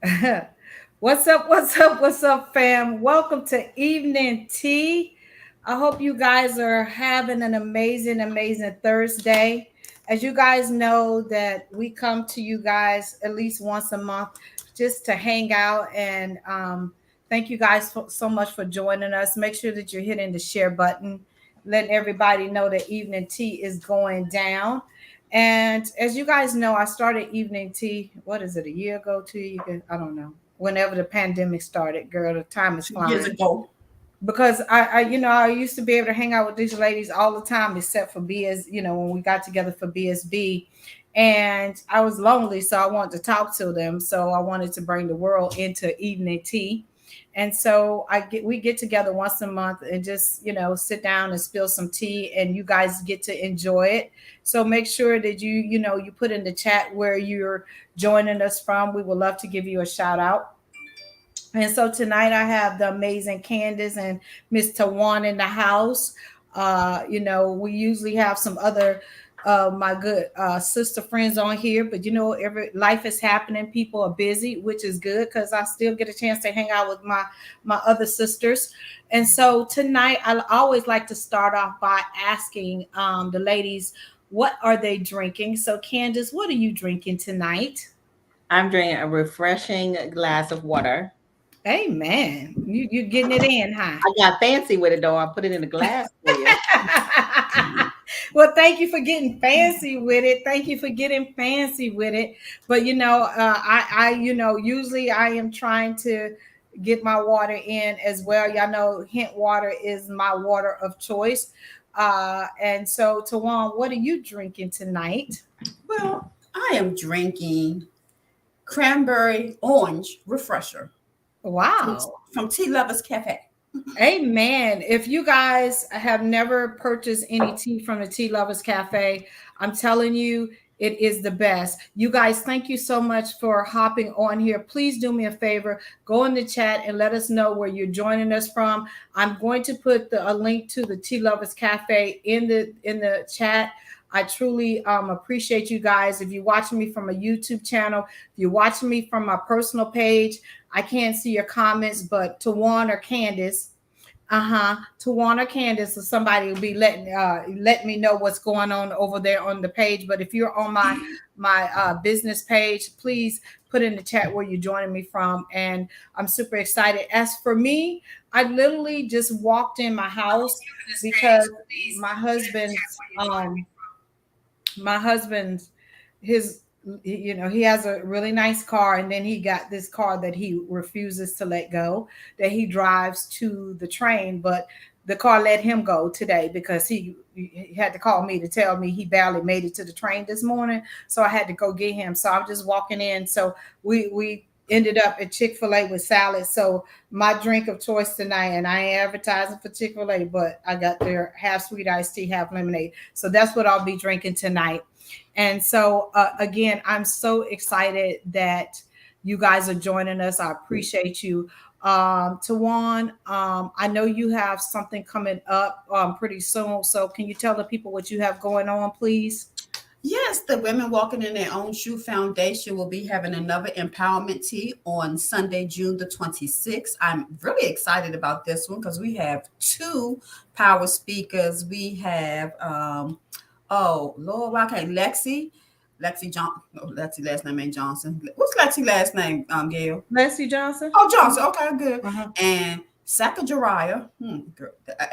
What's up? What's up? What's up, fam? Welcome to Evening Tea. I hope you guys are having an amazing Thursday. As you guys know, that we come to you guys at least once a month just to hang out and thank you guys so much for joining us. Make sure that you're hitting the share button, letting everybody know that Evening Tea is going down. And as you guys know, I started Evening Tea. What is it? A year ago? 2 years? I don't know. Whenever the pandemic started, girl, the time is 2 years flying. ago. Because I used to be able to hang out with these ladies all the time, except for BS. When we got together for BSB, and I was lonely, so I wanted to talk to them. So I wanted to bring the world into Evening Tea. And so we get together once a month and just sit down and spill some tea, and you guys get to enjoy it. So make sure that you put in the chat where you're joining us from. We would love to give you a shout out. And so tonight I have the amazing Candace and Miss Tawan in the house. We usually have some other my good sister friends on here, but every life is happening. People are busy, which is good because I still get a chance to hang out with my other sisters. And so tonight I always like to start off by asking the ladies, what are they drinking? So Candace, what are you drinking tonight? I'm drinking a refreshing glass of water. Amen. You getting it in, huh? I got fancy with it though. I put it in a glass for you. Well, thank you for getting fancy with it. Thank you for getting fancy with it. But usually I am trying to get my water in as well. Y'all know hint water is my water of choice. And so Tawan, what are you drinking tonight? Well, I am drinking cranberry orange refresher from, Wow. from Tea Lovers Cafe. Amen. If you guys have never purchased any tea from the Tea Lovers Cafe, I'm telling you, it is the best. You guys, thank you so much for hopping on here. Please do me a favor, go in the chat and let us know where you're joining us from. I'm going to put a link to the Tea Lovers Cafe in the chat. I truly appreciate you guys. If you're watching me from a YouTube channel, if you're watching me from my personal page, I can't see your comments, but Tawan or Candace, Tawana Candace or somebody will be letting me know what's going on over there on the page. But if you're on my business page, please put in the chat where you're joining me from. And I'm super excited. As for me, I literally just walked in my house because my husband's um my husband's his he has a really nice car, and then he got this car that he refuses to let go, that he drives to the train, but the car let him go today because he had to call me to tell me he barely made it to the train this morning, so I had to go get him. So I'm just walking in. So we ended up at Chick-fil-A with salad. So my drink of choice tonight, and I ain't advertising for Chick-fil-A, but I got their half sweet iced tea, half lemonade. So that's what I'll be drinking tonight. And so, again, I'm so excited that you guys are joining us. I appreciate you. Tawan, I know you have something coming up pretty soon. So, can you tell the people what you have going on, please? Yes, the Women Walking in Their Own Shoe Foundation will be having another empowerment tea on Sunday, June the 26th. I'm really excited about this one because we have two power speakers. We have oh Lord, why can't Lexi John, no, Lexi last name ain't Johnson. What's Lexi last name, Gail? Leslie Johnson? Oh, Johnson. Okay, good. Uh-huh. And Sacagariah.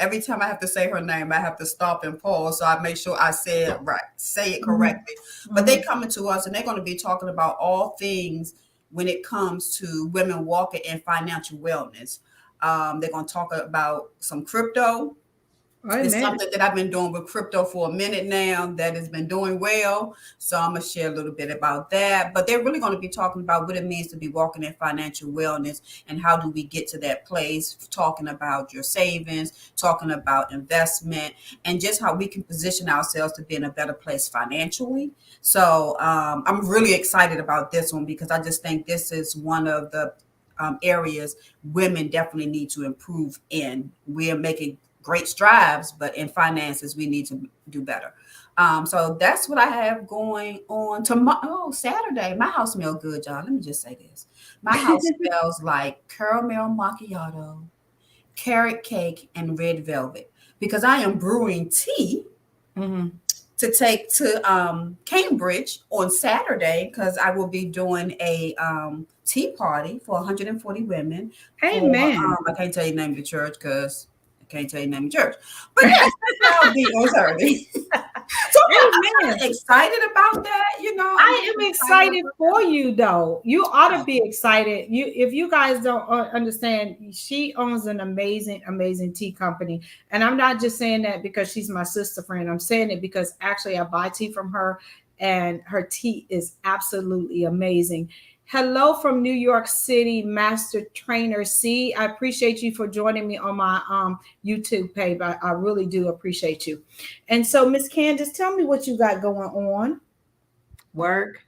Every time I have to say her name, I have to stop and pause so I make sure I say it Mhm. correctly. But they Mhm. coming to us and they're going to be talking about all things when it comes to women walking and financial wellness. They're going to talk about some crypto. It's Amen. something that I've been doing with crypto for a minute now that has been doing well. So I'm going to share a little bit about that. But they're really going to be talking about what it means to be walking in financial wellness and how do we get to that place, talking about your savings, talking about investment, and just how we can position ourselves to be in a better place financially. So I'm really excited about this one because I just think this is one of the areas women definitely need to improve in. We are making great strides, but in finances, we need to do better. So that's what I have going on tomorrow. Oh, Saturday. My house smells good, y'all. Let me just say this. My house smells like caramel macchiato, carrot cake, and red velvet because I am brewing tea to take to Cambridge on Saturday because I will be doing a tea party for 140 women. For Amen. I can't tell you the name of the church because I can't tell you the name of the church. But yes, that's where I'll be on Saturday. So I'm Amen. kind of excited about that. I'm I am excited excited about for you, though. You ought to that. be excited. If you guys don't understand, she owns an amazing, amazing tea company, and I'm not just saying that because she's my sister friend. I'm saying it because actually I buy tea from her, and her tea is absolutely amazing. Hello from New York City, Master Trainer C. I appreciate you for joining me on my YouTube page. I really do appreciate you. And so, Miss Candace, tell me what you got going on. Work.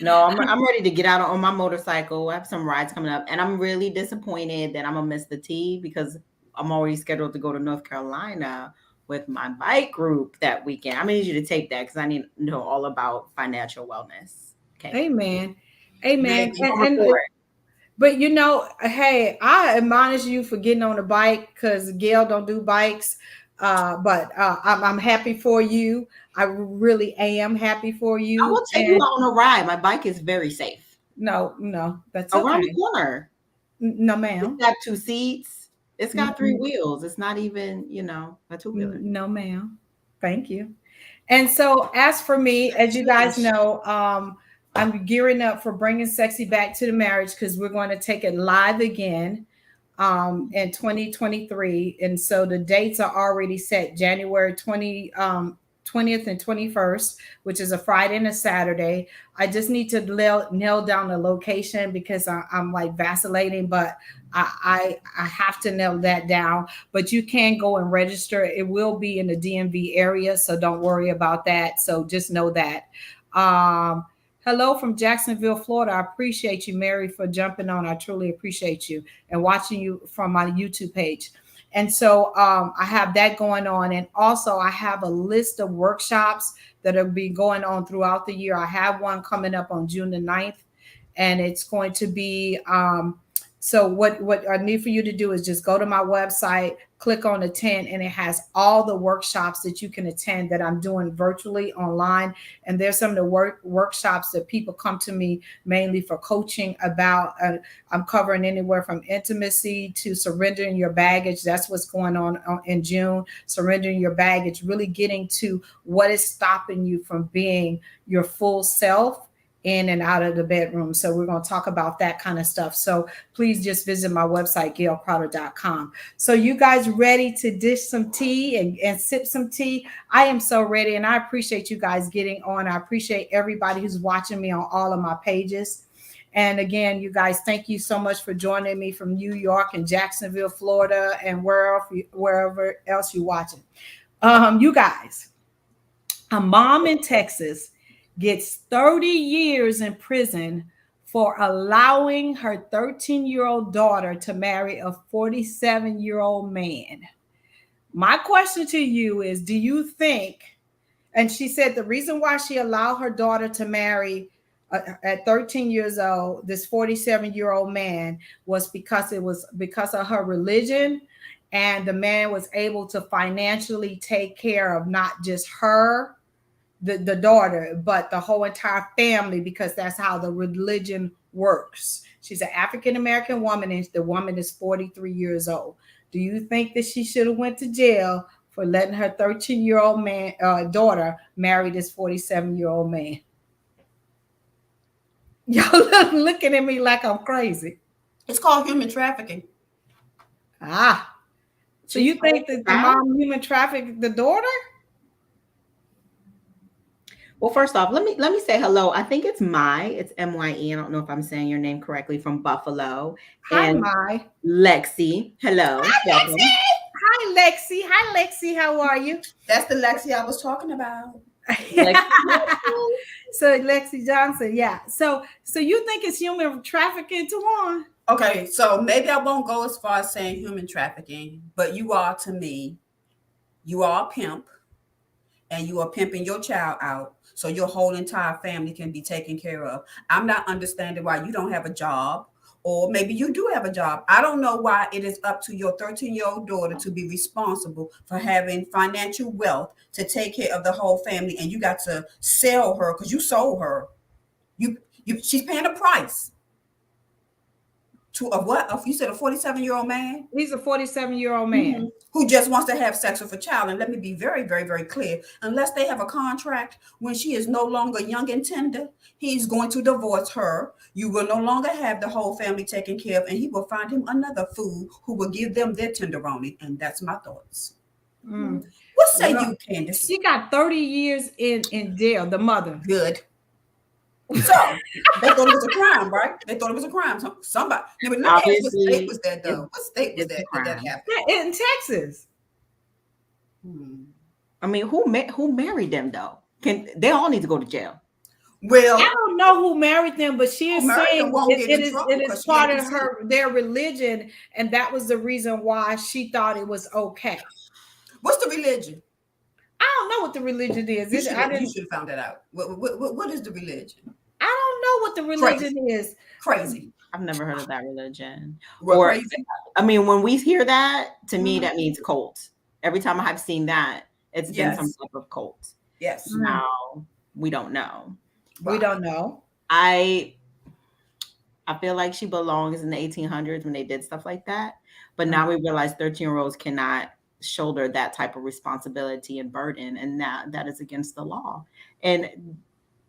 No, I'm ready to get out on my motorcycle. I have some rides coming up, and I'm really disappointed that I'm gonna miss the tea because I'm already scheduled to go to North Carolina with my bike group that weekend. I'm gonna need you to take that because I need to know all about financial wellness. Okay, Amen. Amen. Maybe. And but hey, I admonish you for getting on a bike because Gail don't do bikes. But I'm happy for you. I really am happy for I you. will take you out on a ride. My bike is very safe. No, that's Around the okay. corner. No, It's ma'am. got 2 seats. It's got 3 Mm, wheels. It's not even, a two-wheeler. No, ma'am. Thank you. And so, as for me, as you guys know, I'm gearing up for bringing sexy back to the marriage because we're going to take it live again in 2023. And so the dates are already set January 20th and 21st, which is a Friday and a Saturday. I just need to nail down the location because I'm like vacillating, but I have to nail that down. But you can go and register. It will be in the DMV area, so don't worry about that. So just know that. Um, Hello from Jacksonville, Florida. I appreciate you, Mary, for jumping on. I truly appreciate you and watching you from my YouTube page. And so I have that going on. And also, I have a list of workshops that will be going on throughout the year. I have one coming up on June the 9th, and it's going to be so what I need for you to do is just go to my website, click on attend, and it has all the workshops that you can attend that I'm doing virtually online. And there's some of the workshops that people come to me mainly for coaching about. I'm covering anywhere from intimacy to surrendering your baggage. That's what's going on in June. Surrendering your baggage, really getting to what is stopping you from being your full self in and out of the bedroom. So we're going to talk about that kind of stuff. So please just visit my website, gailcrowder.com. So you guys ready to dish some tea and sip some tea? I am so ready, and I appreciate you guys getting on. I appreciate everybody who's watching me on all of my pages. And again, you guys, thank you so much for joining me from New York and Jacksonville, Florida, and wherever else you're watching. You guys, a mom in Texas gets 30 years in prison for allowing her 13-year-old daughter to marry a 47-year-old man. My question to you is, do you think, and she said the reason why she allowed her daughter to marry at 13 years old, this 47-year-old man, was because of her religion, and the man was able to financially take care of not just her, the daughter, but the whole entire family, because that's how the religion works. She's an African American woman, and the woman is 43 years old. Do you think that she should have went to jail for letting her 13-year-old man daughter marry this 47-year-old man? Y'all looking at me like I'm crazy. It's called human trafficking. Ah, so She's you think that the mom human trafficked the daughter? Well, first off, let me say hello. I think it's It's MYE. I don't know if I'm saying your name correctly, from Buffalo. Hi, And Mai. Lexi. Hello. Hi, Lexi. Welcome. Hi, Lexi. Hi, Lexi. How are you? That's the Lexi I was talking about. Lexi. So Lexi Johnson, yeah. So you think it's human trafficking, Tawan? Okay, so maybe I won't go as far as saying human trafficking, but you are to me You are a pimp, and you are pimping your child out so your whole entire family can be taken care of. I'm not understanding why you don't have a job, or maybe you do have a job. I don't know why it is up to your 13-year-old daughter to be responsible for having financial wealth to take care of the whole family, and you got to sell her because you sold her. She's paying a price to a what? You said a 47-year-old man? He's a 47-year-old man. Who just wants to have sex with a child. And let me be very, very, very clear. Unless they have a contract when she is no longer young and tender, he's going to divorce her. You will no longer have the whole family taken care of, and he will find him another fool who will give them their tenderoni. And that's my thoughts. What say you, Candace? She got 30 years in jail, the mother. Good. So they thought it was a crime, right? They thought it was a crime. Somebody. Now, let me ask, what state was that, though? What state was that happened? Yeah, in Texas. I mean, who married them though? They all need to go to jail? Well, I don't know who married them, but she is saying it is part of their religion, and that was the reason why she thought it was okay. What's the religion? I don't know what the religion is. You should have found that out. What is the religion? I don't know what the religion is. Crazy. I've never heard of that religion. Crazy? I mean, when we hear that, to me, that means cult. Every time I have seen that, it's been some type of cult. Yes. Now, we don't know. We don't know. I feel like she belongs in the 1800s when they did stuff like that. But now we realize 13-year-olds cannot shoulder that type of responsibility and burden. And that is against the law. And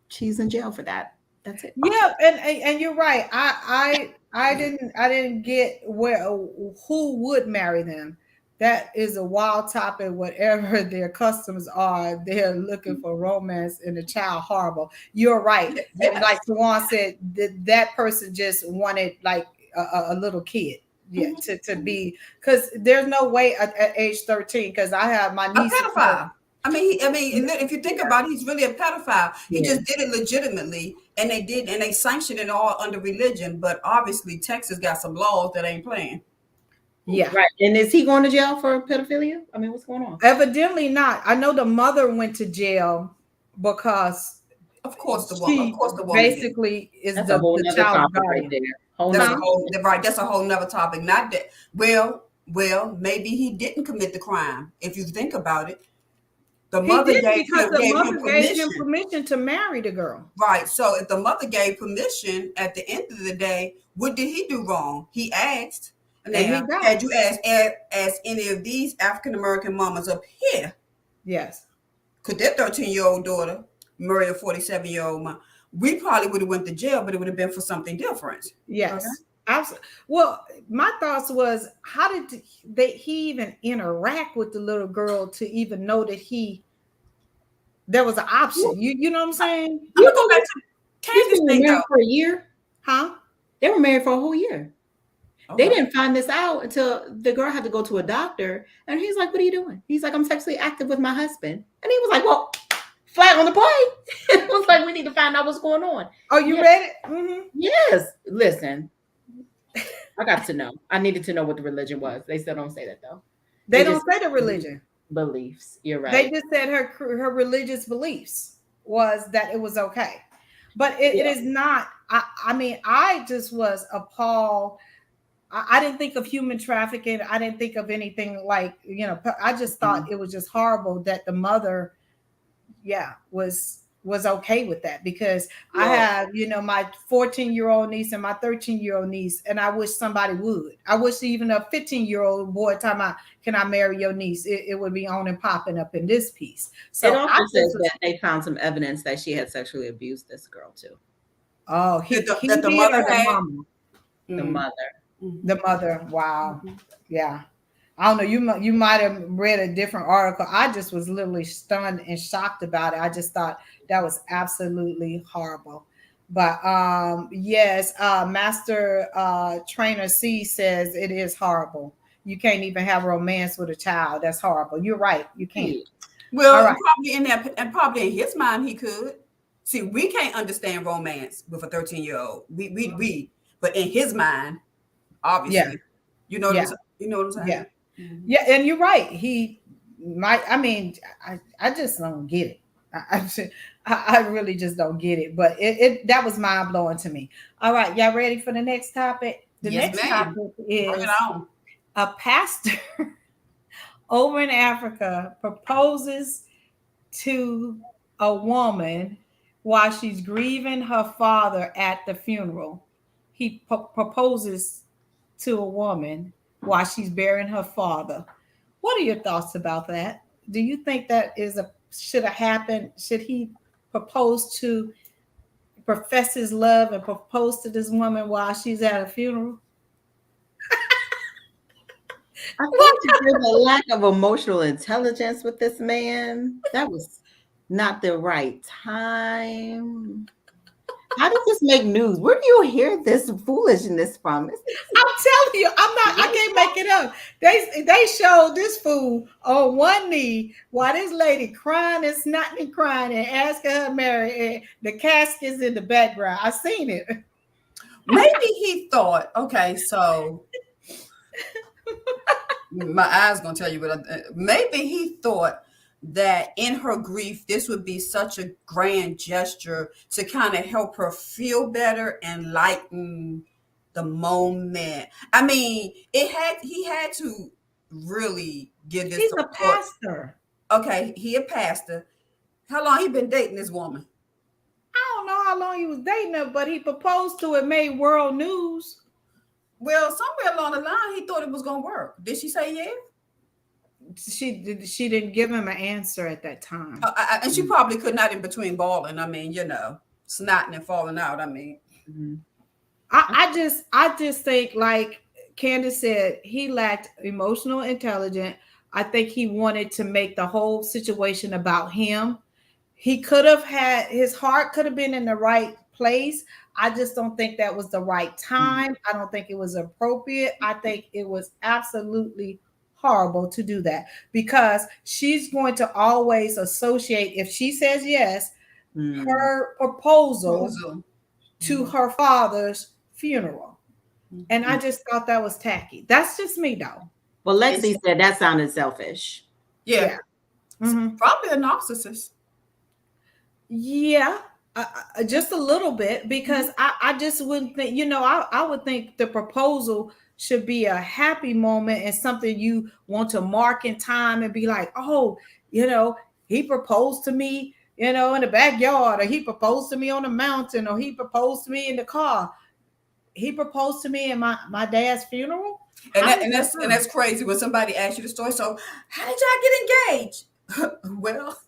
she's in jail for that. That's it. Yeah, and you're right. I didn't get who would marry them. That is a wild topic. Whatever their customs are, they're looking for romance and a child horrible. You're right. Yes. Like Tawan said, that person just wanted like a little kid. Yeah, to be, because there's no way at age 13. Because I have my niece. A pedophile. I mean, if you think about it, he's really a pedophile. He just did it legitimately, and they sanctioned it all under religion. But obviously, Texas got some laws that ain't playing. Yeah, right. And is he going to jail for pedophilia? I mean, what's going on? Evidently not. I know the mother went to jail because, of course, the woman basically is the child guardian. That's a whole nother topic. Not that. Well, maybe he didn't commit the crime. If you think about it. The mother gave him permission to marry the girl. Right. So if the mother gave permission, at the end of the day, what did he do wrong? He asked. Now, had you asked any of these African American mamas up here? Yes. Could their 13-year-old daughter marry a 47-year-old mom? We probably would have went to jail, but it would have been for something different. Yes. Okay? Absolutely. Well, my thoughts was, how did he even interact with the little girl to even know that there was an option? You know what I'm saying? I'm gonna go back to Candace. They were married for a year, huh? They were married for a whole year. Okay. They didn't find this out until the girl had to go to a doctor, and he's like, "What are you doing?" He's like, "I'm sexually active with my husband," and he was like, "Well, flag on the play." It was like, we need to find out what's going on. Oh, you read it? Mm-hmm. Yes. Listen. I got to know. I needed to know what the religion was. They still don't say that though. They don't say the religion. Beliefs. You're right. They just said her religious beliefs was that it was okay, but it is not. I mean, I just was appalled. I didn't think of human trafficking. I didn't think of anything like, I just thought it was just horrible that the mother, was okay with that, because I have, my 14-year-old niece and my 13-year-old niece, and I wish somebody would. I wish even a 15-year-old boy talking about, can I marry your niece? It would be on and popping up in this piece. So it also says that they found some evidence that she had sexually abused this girl too. Oh, the mother had the mother. The mother. Wow. Yeah. I don't know. You might have read a different article. I just was literally stunned and shocked about it. I just thought that was absolutely horrible. But yes, Master Trainer C says it is horrible. You can't even have romance with a child. That's horrible. You're right. You can't. Well, probably in his mind he could. See, we can't understand romance with a 13-year-old. But in his mind, obviously, you know what I'm saying? Yeah. Yeah, and you're right. He I just don't get it. I really just don't get it. But that was mind blowing to me. All right, y'all ready for the next topic? The Yes, next ma'am. topic Bring it is on. a pastor over in Africa proposes to a woman while she's grieving her father at the funeral. He proposes to a woman while she's burying her father. What are your thoughts about that? Do you think that should have happened? Should he propose to profess his love and propose to this woman while she's at a funeral? I think there's a lack of emotional intelligence with this man. That was not the right time. How does this make news? Where do you hear this foolishness from? I'm telling you, I can't make it up. They showed this fool on one knee while this lady crying and snotting and crying and asking her to marry, and the casket's in the background. I seen it. Maybe he thought, okay, so my eyes gonna tell you, but maybe he thought that in her grief, this would be such a grand gesture to kind of help her feel better and lighten the moment. I mean, he had to really give this He's a support. pastor. Okay, he a pastor. How long he been dating this woman? I don't know how long he was dating her, but he proposed to it, made world news. Well, somewhere along the line, he thought it was gonna work. Did she say yeah? She didn't give him an answer at that time. And she probably could not in between balling. I mean, snotting and falling out. I mean, I just think, like Candace said, he lacked emotional intelligence. I think he wanted to make the whole situation about him. He could have had, his heart could have been in the right place. I just don't think that was the right time. I don't think it was appropriate. I think it was absolutely horrible to do that, because she's going to always associate, if she says yes, her proposal to her father's funeral. And I just thought that was tacky. That's just me, though. Well, Lexi said that sounded selfish. Yeah. Probably a narcissist. Yeah, just a little bit, because I just wouldn't think, I would think the proposal should be a happy moment and something you want to mark in time and be like, oh, he proposed to me, in the backyard, or he proposed to me on the mountain, or he proposed to me in the car. He proposed to me in my dad's funeral. And that's crazy when somebody asks you the story. So how did y'all get engaged? Well,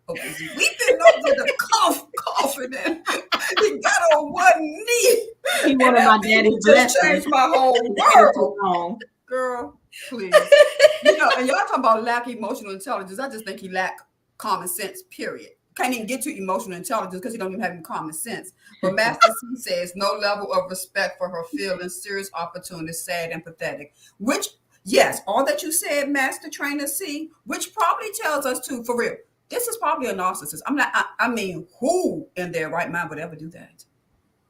we've been over the coffin, and he got on one knee. He wanted my daddy's just changed my whole world. Girl, please. And y'all talking about lack of emotional intelligence. I just think he lacked common sense, period. Can't even get to emotional intelligence because he don't even have any common sense. But Master C says no level of respect for her feelings, serious opportunity, sad and pathetic. Which, yes, all that you said, Master Trainer C, which probably tells us too, for real, this is probably a narcissist. I mean, who in their right mind would ever do that?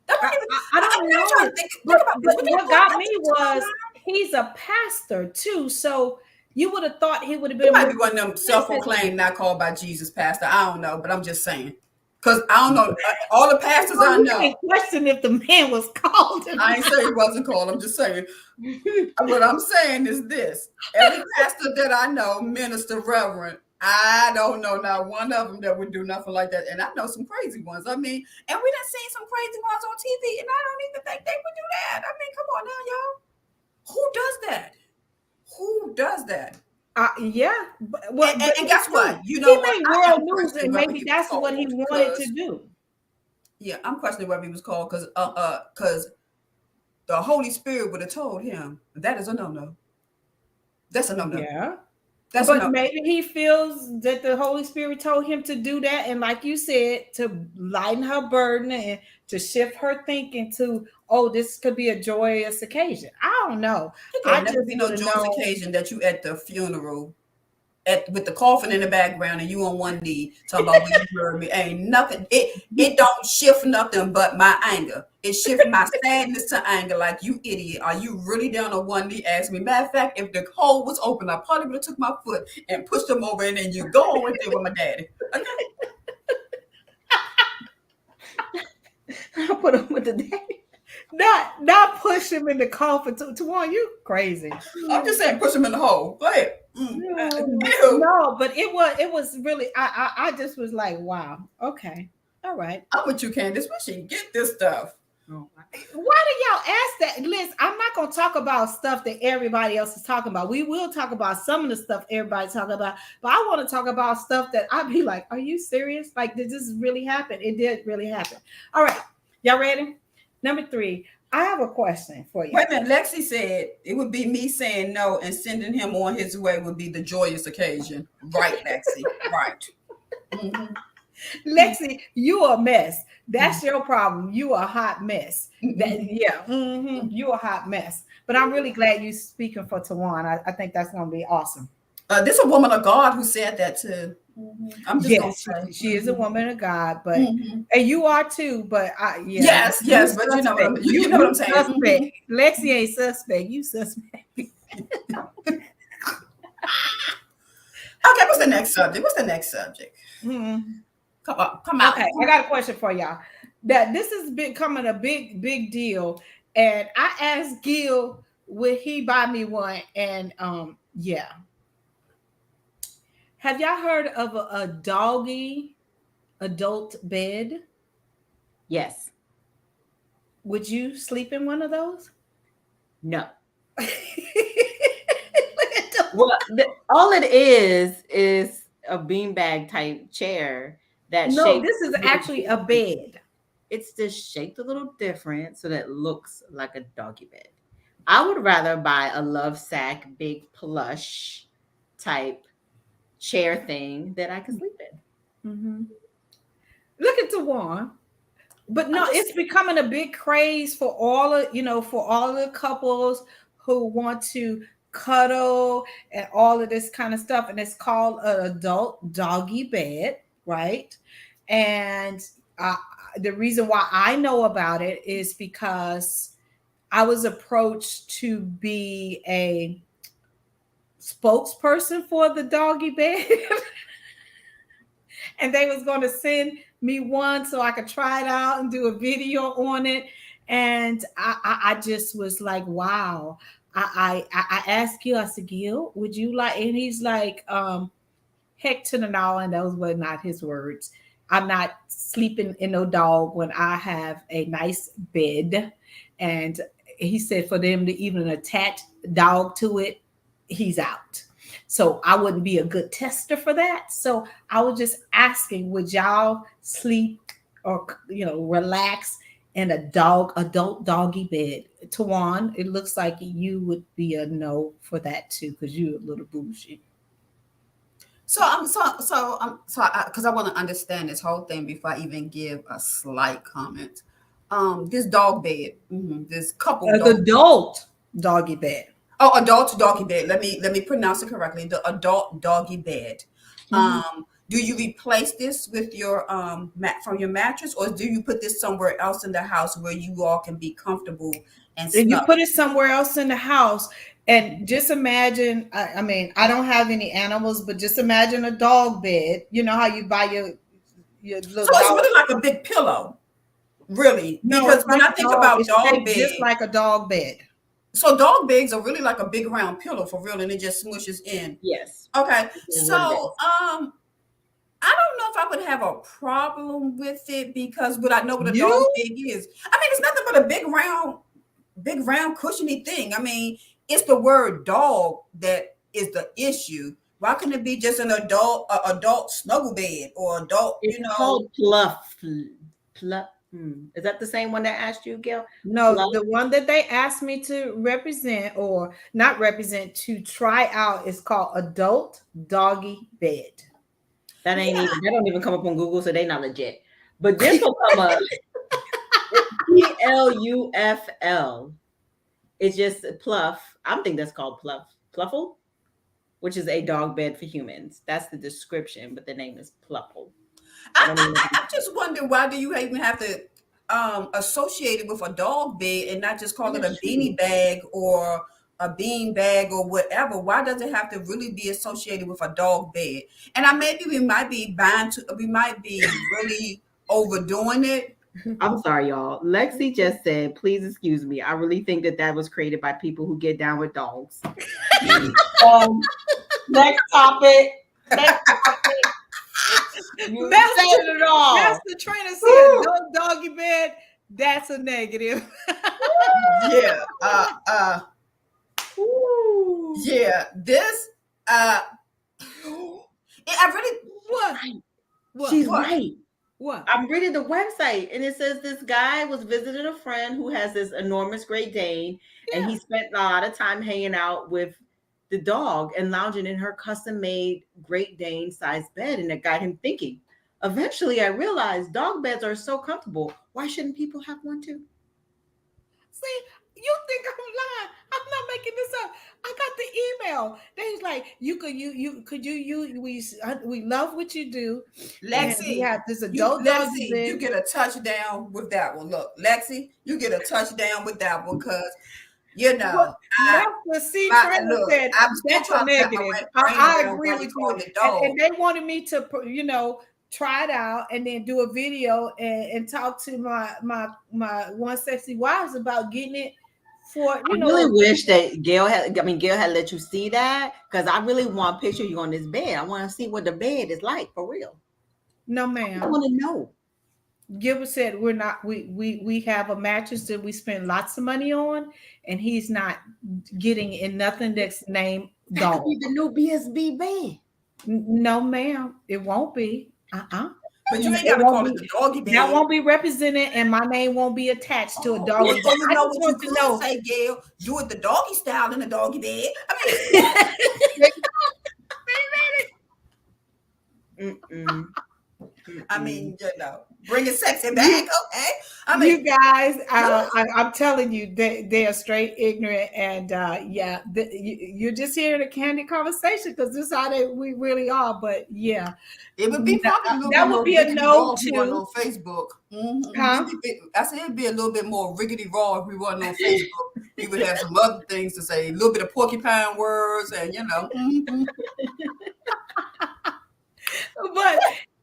I don't know. But what got me was he's a pastor too, so you would have thought he would have been. He might be one of them self-proclaimed, not called by Jesus pastor. I don't know, but I'm just saying. Because I don't know. All the pastors I know. I question if the man was called. I ain't saying he wasn't called. I'm just saying. What I'm saying is this. Every pastor that I know, minister, reverend, I don't know not one of them that would do nothing like that. And I know some crazy ones. I mean, and we done seen some crazy ones on TV, and I don't even think they would do that. I mean, come on now, y'all. Who does that? Who does that? Yeah. Well, and guess what? He made world news, and maybe that's what he wanted to do. Yeah, I'm questioning whether he was called because the Holy Spirit would have told him that is a no-no. That's a no-no. Yeah. But maybe he feels that the Holy Spirit told him to do that, and like you said, to lighten her burden and to shift her thinking to, oh, this could be a joyous occasion. I don't know. It can't never be no joyous occasion that you at the funeral with the coffin in the background and you on one knee talking about when you heard me. Ain't nothing. It don't shift nothing but my anger. It shifts my sadness to anger. Like, you idiot. Are you really down on one knee? Ask me. Matter of fact, if the hole was open, I probably would have took my foot and pushed him over, and then you go on right there with my daddy. Okay. I put him with the daddy. Not push him in the coffin. Tawan, you crazy. I'm just saying, push him in the hole. Go ahead. No, but it was really. I just was like, wow. Okay, all right. I'm with you, Candace. We should get this stuff. Why do y'all ask that? Listen, I'm not gonna talk about stuff that everybody else is talking about. We will talk about some of the stuff everybody's talking about, but I want to talk about stuff that I'd be like, are you serious? Like, did this really happen? It did really happen. All right, y'all ready? Number 3. I have a question for you. Wait a minute. Lexi said it would be me saying no and sending him on his way would be the joyous occasion. Right, Lexi. Right. Mm-hmm. Lexi, you a mess. That's your problem. You a hot mess. You a hot mess. But I'm really glad you speaking for Tawan. I think that's gonna be awesome. This is a woman of God who said that too. I'm just yes, she is a woman of God, but and you are too. But yes, but you know what I'm saying. Suspect. Lexi ain't suspect. You suspect. Okay, what's the next subject? Come on. Okay, I got a question for y'all. That this is becoming a big deal, and I asked Gail, would he buy me one? And yeah. Have y'all heard of a doggy adult bed? Yes. Would you sleep in one of those? No. Well, all it is a beanbag type chair that no, this is actually a bed. It's just shaped a little different so that it looks like a doggy bed. I would rather buy a love sack, big plush type chair thing that I can sleep in. Mm-hmm. Look at Tawan. But no, it's becoming a big craze for all of the couples who want to cuddle and all of this kind of stuff, and it's called an adult doggy bed, right? And the reason why I know about it is because I was approached to be a spokesperson for the doggy bed. And they was going to send me one so I could try it out and do a video on it. And I just was like, wow. I asked Gil, I said, Gil, would you like? And he's like, heck to the no. And those were not his words. I'm not sleeping in no dog when I have a nice bed. And he said for them to even attach dog to it, he's out. So I wouldn't be a good tester for that. So I was just asking, would y'all sleep or relax in a adult doggy bed? Tawan, it looks like you would be a no for that too, because you're a little bougie. So because I want to understand this whole thing before I even give a slight comment. This dog bed, this couple adult doggy bed. Oh, adult doggy bed. Let me pronounce it correctly. The adult doggy bed. Do you replace this with your from your mattress, or do you put this somewhere else in the house where you all can be comfortable and snug? You put it somewhere else in the house, and just imagine. I mean, I don't have any animals, but just imagine a dog bed. You know how you buy your little. So it's really like a big pillow, really. No, because when I think about dog bed, just like a dog bed. So dog beds are really like a big round pillow for real, and it just smushes in. Yes. Okay. So I don't know if I would have a problem with it because would I know what a dog bed is? I mean, it's nothing but a big round cushiony thing. I mean, it's the word dog that is the issue. Why couldn't it be just an adult snuggle bed or adult? It's called pluff. Is that the same one that asked you, Gail? No, the one that they asked me to represent or not represent to try out is called adult doggy bed. That don't even come up on Google, so they not legit. But this will come up. PLUFL. It's just pluff. I think that's called pluff. Pluffle? which is a dog bed for humans. That's the description, but the name is Pluckle. I just wonder, why do you even have to associate it with a dog bed and not just call it a beanie bag or a bean bag or whatever? Why does it have to really be associated with a dog bed? And maybe we might be really overdoing it. I'm sorry, y'all. Lexi just said, please excuse me. I really think that was created by people who get down with dogs. Next topic. Next topic. You said it all. Master Trainer said, no doggy bed. That's a negative. Yeah. Yeah. This. I really. What? She's right. What? I'm reading the website, and it says this guy was visiting a friend who has this enormous Great Dane, and he spent a lot of time hanging out with the dog and lounging in her custom-made Great Dane-sized bed, and it got him thinking. Eventually, I realized dog beds are so comfortable. Why shouldn't people have one too? See, you think I'm lying? I'm not making this up. I got the email. They was like, we love what you do. Lexi, we have this adult doggy bed. You get a touchdown with that one. Look, Lexi, you get a touchdown with that one because that's a negative. I agree with you. And they wanted me to, try it out and then do a video and talk to my one sexy wives about getting it for, I really wish that Gail had let you see that, because I really want to picture you on this bed. I want to see what the bed is like for real. No, ma'am. I want to know. Gilbert said we have a mattress that we spend lots of money on, and he's not getting in nothing that's named dog. That could be the new BSB bed. No, ma'am, it won't be. But you ain't got to call it the doggy bed. That won't be represented, and my name won't be attached to a doggy bed. So you know what you could say, Gail? Do it the doggy style in the doggy bed. I mean, bringing sexy back, okay? You guys, I'm telling you, they are straight ignorant, and you're just hearing a candid conversation because this is how we really are. But yeah, it would be that would be a no too on Facebook. Mm-hmm. Huh? I said it'd be a little bit more riggedy raw if we wasn't on Facebook. We would have some other things to say, a little bit of porcupine words, and Mm-hmm. But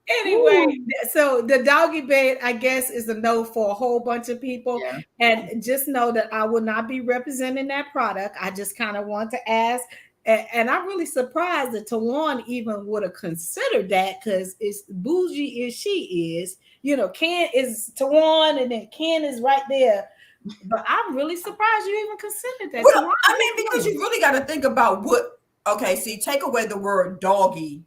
anyway, so the doggy bed, I guess, is a no for a whole bunch of people. Yeah. And just know that I will not be representing that product. I just kind of want to ask. And I'm really surprised that Tawan even would have considered that, because it's bougie as she is. Ken is Tawan, and then Ken is right there. But I'm really surprised you even considered that. Well, because you really got to think about take away the word doggy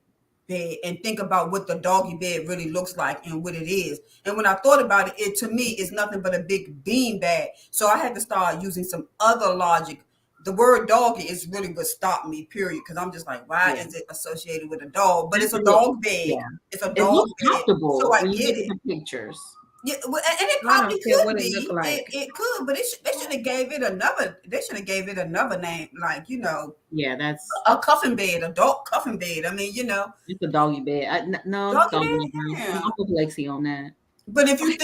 bed and think about what the doggy bed really looks like and what it is. And when I thought about it, to me is nothing but a big bean bag. So I had to start using some other logic. The word doggy is really what stopped me, period. Because I'm just like, why is it associated with a dog? But it's a dog bed. Yeah. It's a dog bed. Comfortable. So I get it. The pictures. Yeah, and it probably could be. It could, but they should have gave it another. They should have gave it another name, like Yeah, that's a cuffing bed, a dog cuffing bed. I mean, it's a doggy bed. Doggy bed. I'll put Lexi on that. But if you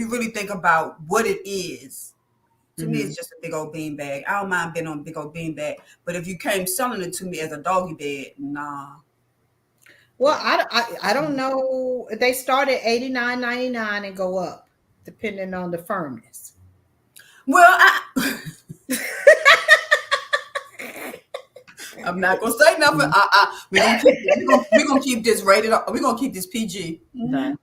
really think about what it is, to me, it's just a big old bean bag. I don't mind being on a big old bean bag, but if you came selling it to me as a doggy bed, nah. Well, I don't know. They start at $89.99 and go up depending on the firmness. Well, I'm not gonna say nothing. We're gonna keep this rated up. We're gonna keep this PG. Okay.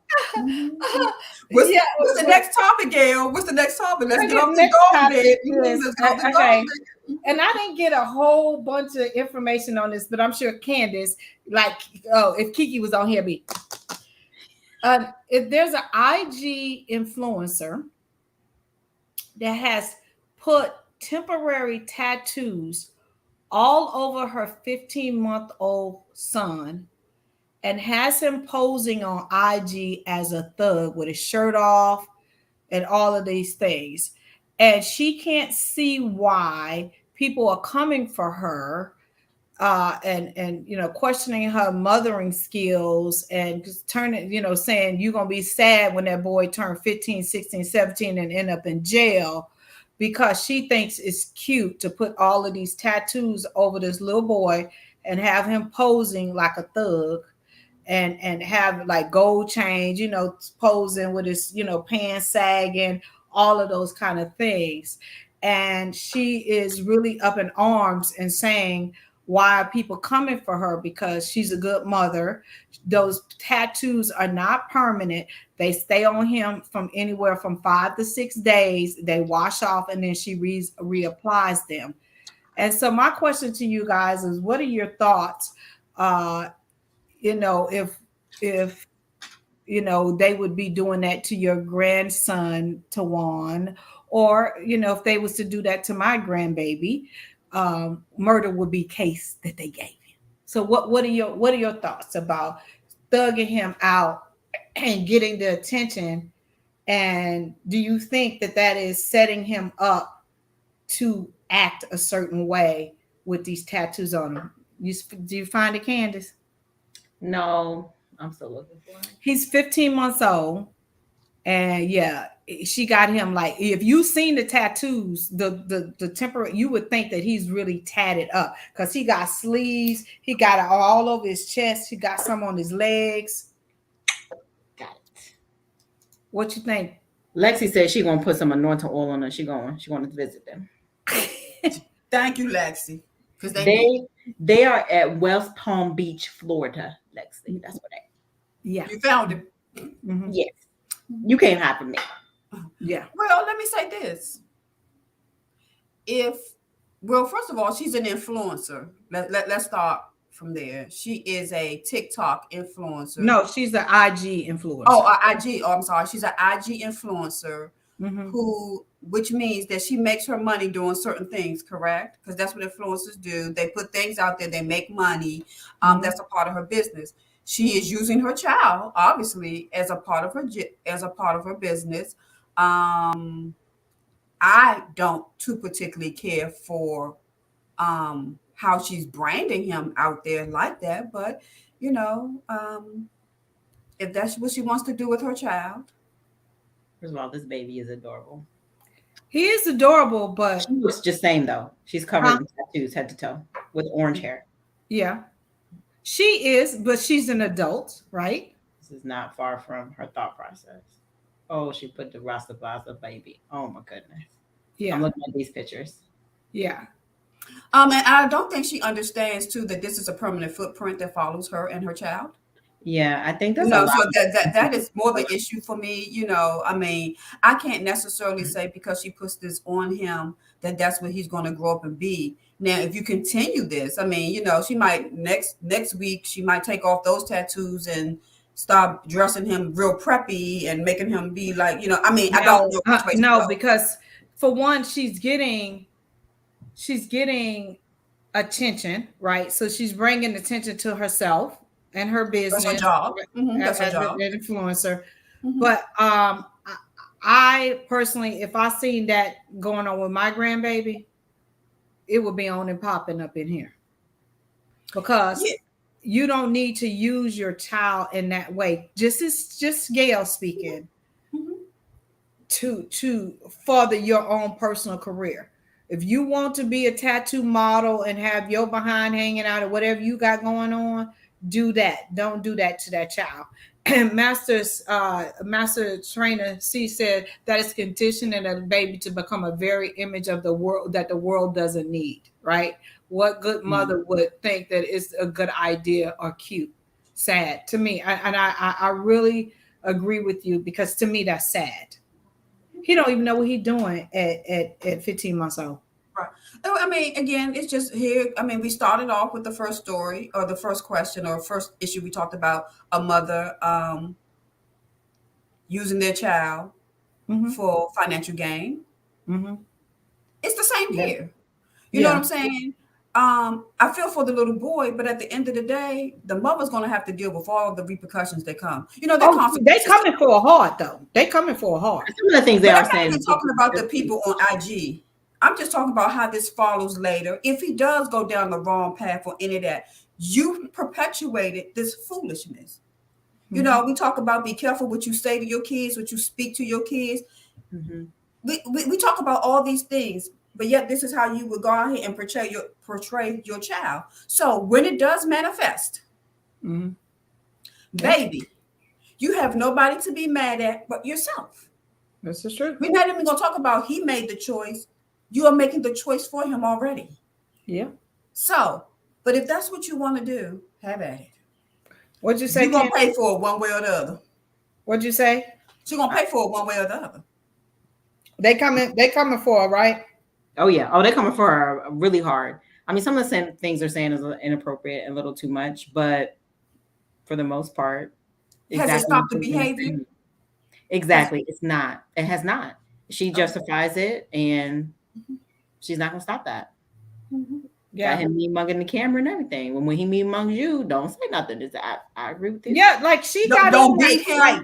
What's the next topic, Gail? What's the next topic? Let's get off the dog bed. Okay. And I didn't get a whole bunch of information on this, but I'm sure Candace, if Kiki was on here, if there's an IG influencer that has put temporary tattoos all over her 15-month-old son and has him posing on IG as a thug with his shirt off and all of these things. And she can't see why people are coming for her and questioning her mothering skills, and just turning, saying you're gonna be sad when that boy turned 15, 16, 17 and end up in jail, because she thinks it's cute to put all of these tattoos over this little boy and have him posing like a thug, and have like gold chains, posing with his, pants sagging, all of those kind of things. And she is really up in arms and saying, why are people coming for her? Because she's a good mother. Those tattoos are not permanent. They stay on him from anywhere from 5 to 6 days. They wash off, and then she reapplies them. And so my question to you guys is, what are your thoughts? If they would be doing that to your grandson Tawan, or if they was to do that to my grandbaby, murder would be case that they gave him. So what are your thoughts about thugging him out and getting the attention? And do you think that is setting him up to act a certain way with these tattoos on him? Do you find it, Candace? No, I'm still looking for him. He's 15 months old. And yeah, she got him, like, if you seen the tattoos, the temperate, you would think that he's really tatted up, because he got sleeves, he got it all over his chest, he got some on his legs. Got it. What you think? Lexi said she gonna put some anointing oil on her. She going to visit them. Thank you, Lexi. Because they are at West Palm Beach, Florida. Lexi, that's what Yeah. You found it. Mm-hmm. Yes. You can't hide from me. Yeah. Well, let me say this. First of all, she's an influencer. Let's start from there. She is a TikTok influencer. No, she's an IG influencer. Oh, IG. Oh, I'm sorry. She's an IG influencer, mm-hmm. which means that she makes her money doing certain things, correct? Because that's what influencers do. They put things out there. They make money. Mm-hmm. That's a part of her business. She is using her child, obviously, as a part of her business. I don't too particularly care for how she's branding him out there like that, but if that's what she wants to do with her child. First of all, this baby is adorable. He is adorable, but she looks just same though. She's covered in tattoos head to toe with orange hair. Yeah. She is, but she's an adult, right? This is not far from her thought process. Oh, she put the Rasta baby. Oh my goodness. Yeah. I'm looking at these pictures. Yeah. And I don't think she understands too that this is a permanent footprint that follows her and her child. Yeah, I think that's so that is more the issue for me. I mean, I can't necessarily say because she puts this on him that's what he's going to grow up and be. Now, if you continue this, I mean, she might next week she might take off those tattoos and start dressing him real preppy and making him be like, I mean, I don't know. No, because for one, she's getting attention, right? So she's bringing attention to herself and her business. That's her job. Mm-hmm. That's her job. An influencer. Mm-hmm. But I personally, if I seen that going on with my grandbaby, it would be on and popping up in here, because you don't need to use your child in that way. Just Gail speaking, mm-hmm. to further your own personal career. If you want to be a tattoo model and have your behind hanging out or whatever you got going on, do that. Don't do that to that child. And Master Trainer C said that is conditioning a baby to become a very image of the world that the world doesn't need, right? What good mother would think that it's a good idea or cute? Sad to me. I really agree with you, because to me that's sad. He don't even know what he's doing at 15 months old. Right. I mean, again, it's just here. I mean, we started off with the first story or the first question or first issue. We talked about a mother using their child mm-hmm. for financial gain. Mm-hmm. It's the same here. You know what I'm saying? I feel for the little boy, but at the end of the day, the mother's going to have to deal with all of the repercussions that come. They coming for a hard though. They coming for a hard. Some of the things they are saying. I'm talking about the people on IG. I'm just talking about how this follows later. If he does go down the wrong path or any of that, you perpetuated this foolishness. You know, we talk about be careful what you say to your kids, what you speak to your kids. We talk about all these things, but yet this is how you would go ahead and portray your child. So when it does manifest, baby, you have nobody to be mad at but yourself. This is true. We're not even going to talk about he made the choice. You are making the choice for him already. Yeah. So, but if that's what you want to do, have at it. What'd you say? You're going to pay for it one way or the other. What'd you say? She's going to pay for it one way or the other. They coming for her, right? Oh yeah. Oh, they're coming for her really hard. I mean, some of the things they're saying is inappropriate and a little too much, but for the most part, has it stopped the behavior? Exactly. It's not. It has not. She justifies it, and she's not going to stop that. Yeah. Got him mean-mugging the camera and everything. When he mean-mugs you, don't say nothing. I agree with you. Yeah, like she got don't beat him. Right.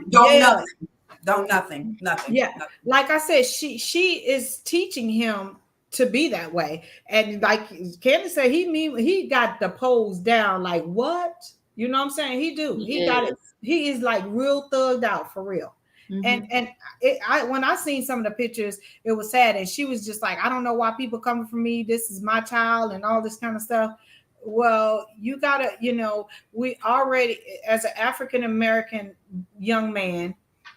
Don't nothing. Yeah, nothing. Like I said, she is teaching him to be that way, and like Candace said, he got the pose down. Like what? You know what I'm saying? He got it. He is like real thugged out for real. And when I seen some of the pictures, it was sad. And she was just like, I don't know why people coming for me. This is my child and all this kind of stuff. Well, you gotta, we already, as an African-American young man,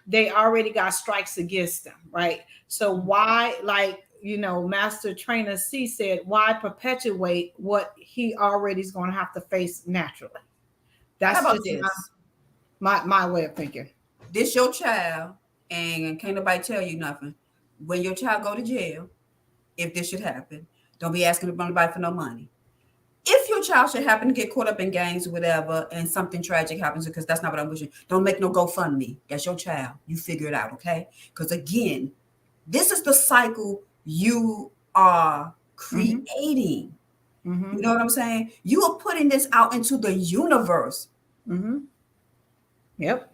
they already got strikes against them, right? So why, like, Master Trainer C said, why perpetuate what he already is going to have to face naturally? That's just my way of thinking. This your child, and can't nobody tell you nothing. When your child go to jail, if this should happen, don't be asking nobody for no money. If your child should happen to get caught up in gangs or whatever, and something tragic happens, because that's not what I'm wishing, don't make no GoFundMe. That's your child. You figure it out, okay? Because again, this is the cycle you are creating. You know what I'm saying? You are putting this out into the universe. Yep.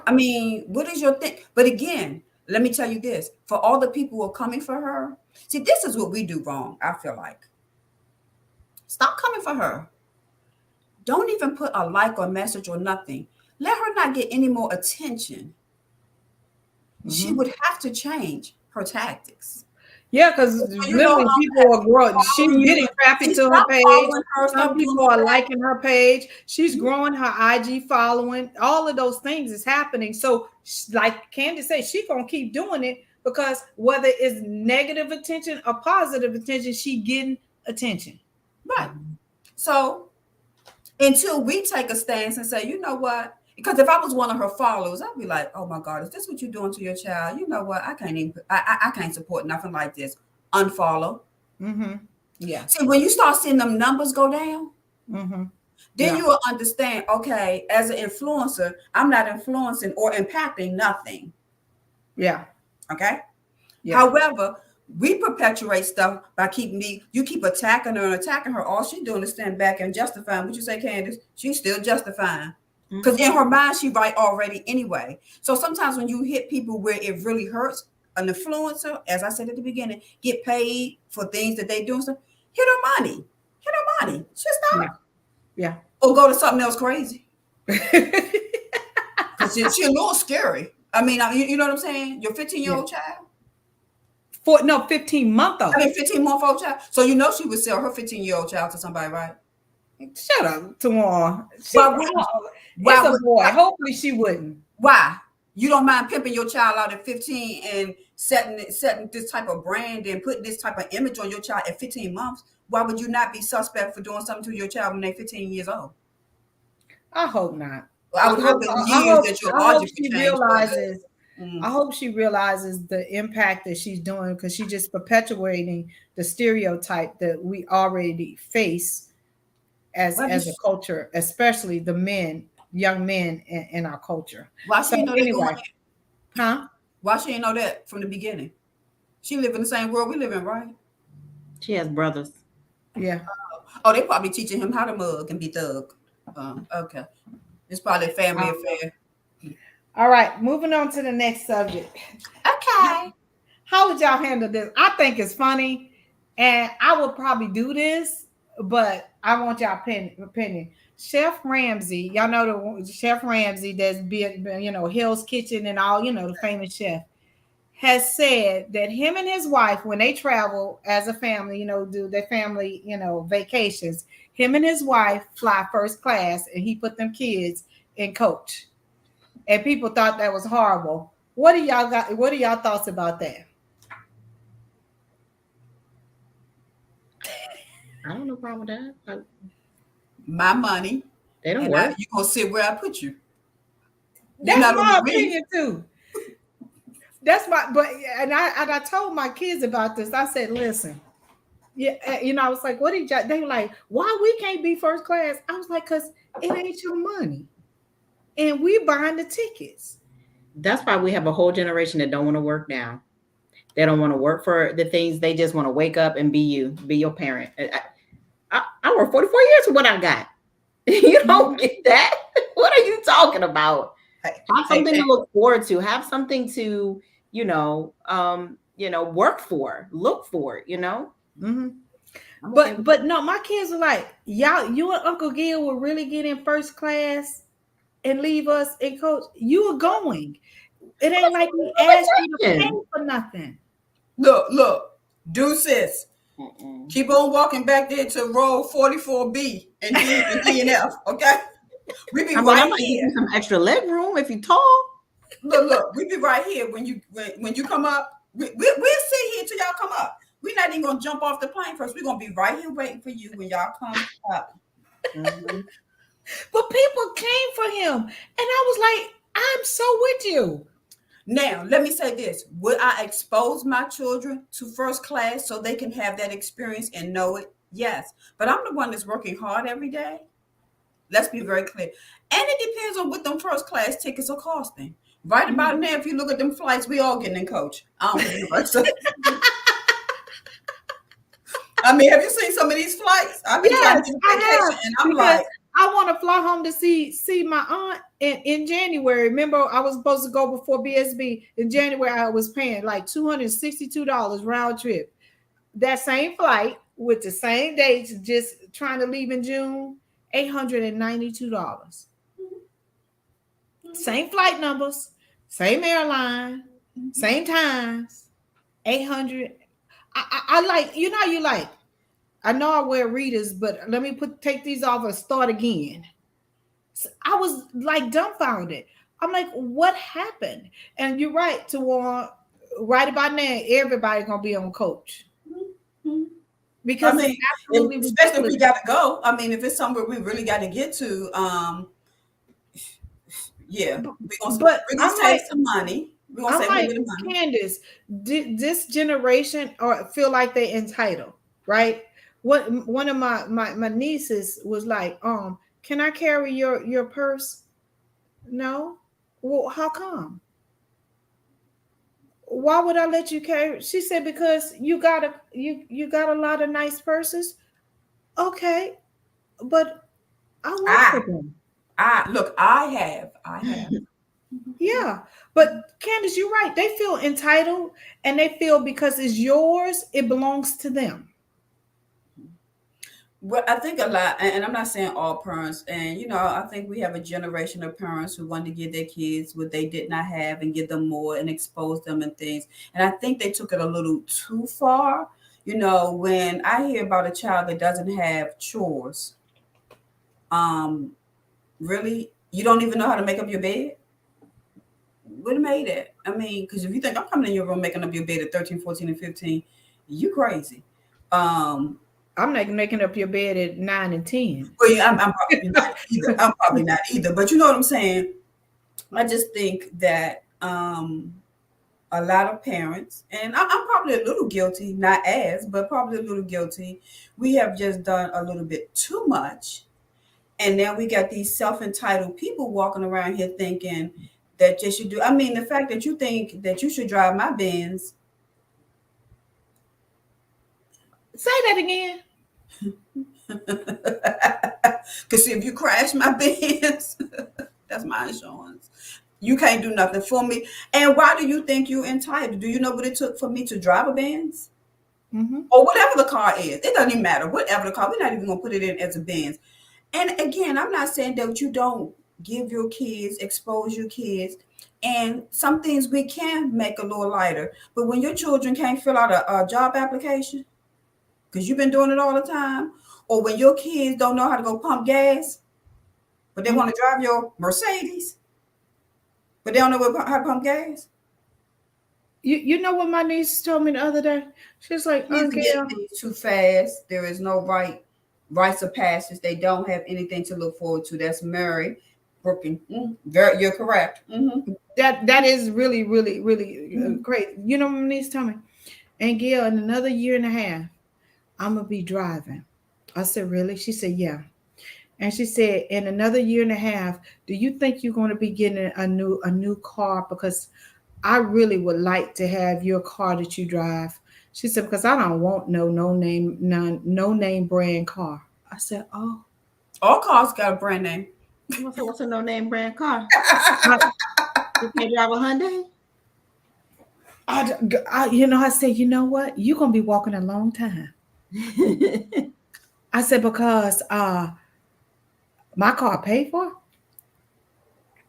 I mean, what is your thing? But again, let me tell you this. For all the people who are coming for her, see, this is what we do wrong, I feel like. Stop coming for her. Don't even put a like or message or nothing. Let her not get any more attention. She would have to change her tactics. Yeah, because literally people are growing. She's getting traffic to her page. Some people are liking her page. She's growing her IG following. All of those things is happening. So, like Candace said, she's gonna keep doing it because whether it's negative attention or positive attention, she getting attention. Right. So until we take a stance and say, you know what? Because if I was one of her followers, I'd be like, oh my God, is this what you're doing to your child? You know what? I can't support nothing like this. Unfollow. Yeah. See, when you start seeing them numbers go down, then you will understand, okay, as an influencer, I'm not influencing or impacting nothing. Yeah. Okay. Yeah. However, we perpetuate stuff by you keep attacking her and attacking her. All she's doing is stand back and justifying. What you say, Candace? She's still justifying. Because in her mind, she right already anyway. So sometimes when you hit people where it really hurts, an influencer, as I said at the beginning, get paid for things that they do and stuff, hit her money. Just stop. Yeah. Or go to something else crazy. Because she's a little scary. I mean, you know what I'm saying? Your 15-year-old child? 15-month-old. 15-month-old child. So you know she would sell her 15-year-old child to somebody, right? Shut up, Tamar. It's a boy. Hopefully she wouldn't. Why? You don't mind pimping your child out at 15 and setting this type of brand and putting this type of image on your child at 15 months? Why would you not be suspect for doing something to your child when they're 15 years old? I hope not. Well, I would hope in years that your logic realizes. I hope she realizes the impact that she's doing, because she's just perpetuating the stereotype that we already face as a culture, especially the young men in our culture. Why she know anyway? Huh? Why she didn't know that from the beginning? She live in the same world we live in, right? She has brothers. Yeah. Oh, they probably teaching him how to mug and be thug. Okay. It's probably a family affair. All right, moving on to the next subject. Okay. How would y'all handle this? I think it's funny, and I would probably do this, but I want y'all opinion. Chef Ramsay, y'all know the Chef Ramsay that's been, Hell's Kitchen and all, the famous chef, has said that him and his wife, when they travel as a family, do their family, vacations, him and his wife fly first class, and he put them kids in coach. And people thought that was horrible. What do y'all got? What are y'all thoughts about that? I don't know problem with that. My money, They don't and work. you gonna sit where I put you. You're That's not my on me. opinion too. That's I told my kids about this. I said, listen, yeah, I was like, what did y'all? They were like, why we can't be first class? I was like, cause it ain't your money, and we buying the tickets. That's why we have a whole generation that don't want to work now. They don't want to work for the things. They just want to wake up and be your parent. I work 44 years for what I got. You don't get that. What are you talking about? Have something to look forward to. Have something to, work for, look for, Mm-hmm. But no, my kids are like, y'all, you and Uncle Gail will really get in first class and leave us in coach. You are going. It ain't like we asked you to pay for nothing. Look, deuces. Keep on walking back there to row 44B and D and F, okay? We be right here. Some extra leg room if you tall. Look, we be right here when you come up. We'll sit here till y'all come up. We're not even gonna jump off the plane first. We're gonna be right here waiting for you when y'all come up. Mm-hmm. But people came for him, and I was like, I'm so with you. Now, let me say this. Would I expose my children to first class so they can have that experience and know it? Yes. But I'm the one that's working hard every day. Let's be very clear. And it depends on what them first class tickets are costing. Right about now, if you look at them flights, we all getting in coach. I don't know. I mean, have you seen some of these flights? I've been trying to vacation, and I'm like, I want to fly home to see my aunt in January. Remember, I was supposed to go before BSB. In January, I was paying like $262 round trip. That same flight with the same dates, just trying to leave in June, $892. Same flight numbers, same airline, same times, 800. I like, you like, I know I wear readers, but let me take these off and start again. So I was like dumbfounded. I'm like, what happened? And you're right, Tawan. Right about now, everybody's gonna be on coach. Because I mean, especially if we gotta go. I mean, if it's somewhere we really got to get to, yeah, we're gonna save some money. We're gonna save a little bit of money. Candace, this generation or feel like they entitled, right? One of my nieces was like, can I carry your purse? No. Well, how come? Why would I let you carry? She said, because you got a lot of nice purses. Okay, but I work for them. Look, I have. Yeah, but Candace, you're right. They feel entitled, and they feel because it's yours, it belongs to them. Well, I think a lot, and I'm not saying all parents, and I think we have a generation of parents who want to give their kids what they did not have and give them more and expose them and things. And I think they took it a little too far. When I hear about a child that doesn't have chores, really, you don't even know how to make up your bed? What made it? I mean, because if you think I'm coming in your room making up your bed at 13, 14, and 15, you crazy. I'm not making up your bed at 9 and 10. Well, yeah, I'm probably not either. I'm probably not either. But you know what I'm saying? I just think that a lot of parents, and I'm probably a little guilty, not as, but probably a little guilty. We have just done a little bit too much. And now we got these self-entitled people walking around here thinking that they should do. I mean, the fact that you think that you should drive my Benz. Say that again. Because if you crash my Benz, that's my insurance. You can't do nothing for me. And why do you think you're entitled? Do you know what it took for me to drive a Benz? Mm-hmm. Or whatever the car is. It doesn't even matter. Whatever the car, we're not even going to put it in as a Benz. And again, I'm not saying that you don't give your kids, expose your kids. And some things we can make a little lighter. But when your children can't fill out a job application, because you've been doing it all the time, or when your kids don't know how to go pump gas, but they want to drive your Mercedes, but they don't know how to pump gas. You know what my niece told me the other day? She's like, Kids Gail, get things too fast. There is no rites of passage. They don't have anything to look forward to. That's Mary Brooking. You're correct. Mm-hmm. that is really, really, really great. You know what my niece told me? And Gail, in another year and a half, I'm gonna be driving. I said, really? She said, yeah. And she said, in another year and a half, do you think you're going to be getting a new car? Because I really would like to have your car that you drive. She said, because I don't want no name brand car. I said, oh. All cars got a brand name. What's a no name brand car? You can't drive a Hyundai? I said, you know what? You're going to be walking a long time. I said, because my car paid for,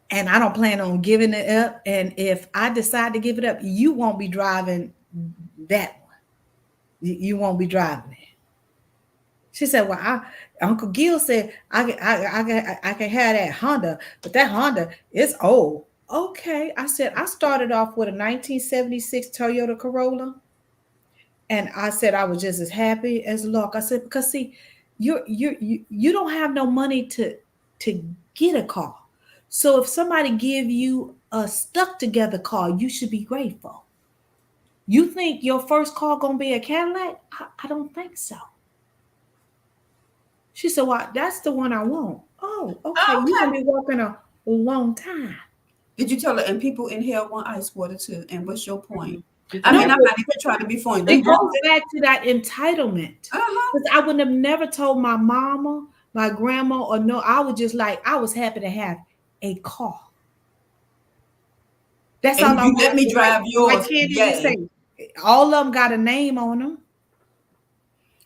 and I don't plan on giving it up. And if I decide to give it up, you won't be driving that one. You won't be driving it. She said, well, Uncle Gil said I can have that Honda, but that Honda is old. Okay. I said, I started off with a 1976 Toyota Corolla. And I said, I was just as happy as luck. I said, because see, you don't have no money to get a car. So if somebody give you a stuck together car, you should be grateful. You think your first car gonna be a Cadillac? I don't think so. She said, well, that's the one I want. Oh, okay. You're gonna be walking a long time. Did you tell her? And people in hell want ice water too. And what's your point? Mm-hmm. I'm not even trying to be funny. It goes back to that entitlement. Because I would have never told my mama, my grandma, or no, I was just like, I was happy to have a car. That's and all I you let me drive yours. Like Candy, you say, all of them got a name on them.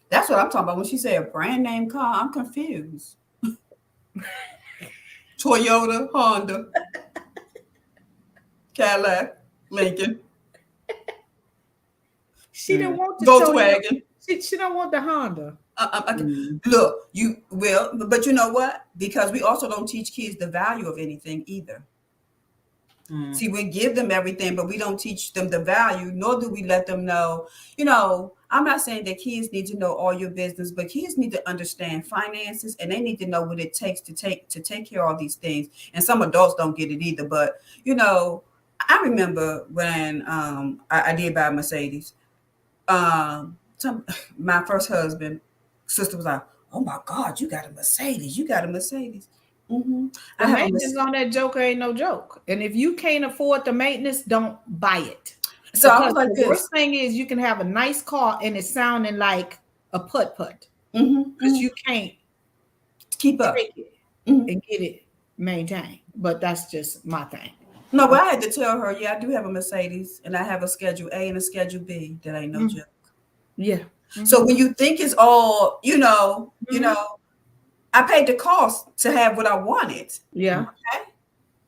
That's what I'm talking about. When she said a brand name car, I'm confused. Toyota, Honda, Cadillac, Lincoln. She didn't want the Volkswagen. She don't want the Honda. Look, you will, but you know what? Because we also don't teach kids the value of anything either. See, we give them everything, but we don't teach them the value, nor do we let them know, I'm not saying that kids need to know all your business, but kids need to understand finances, and they need to know what it takes to take care of all these things. And some adults don't get it either. But, I remember when I did buy a Mercedes. My first husband, sister was like, oh my God, you got a Mercedes. Mm-hmm. The maintenance on that Joker ain't no joke. And if you can't afford the maintenance, don't buy it. So I was like, the worst thing is you can have a nice car and it's sounding like a putt-putt. Because you can't keep up and get it maintained. But that's just my thing. No, but I had to tell her, I do have a Mercedes and I have a Schedule A and a Schedule B. That ain't no joke. Yeah. So when you think it's all, I paid the cost to have what I wanted. Yeah.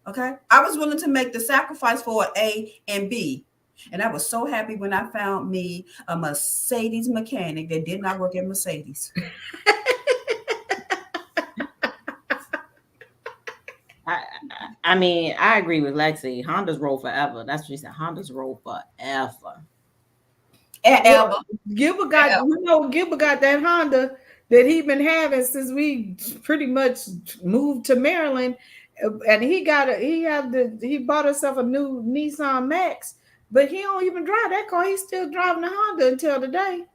Okay. I was willing to make the sacrifice for an A and B. And I was so happy when I found me a Mercedes mechanic that did not work at Mercedes. I mean, I agree with Lexi. Honda's roll forever. That's what she said. Honda's roll forever. Gilbert got that Honda that he been having since we pretty much moved to Maryland, and he bought himself a new Nissan Max, but he don't even drive that car. He's still driving the Honda until today,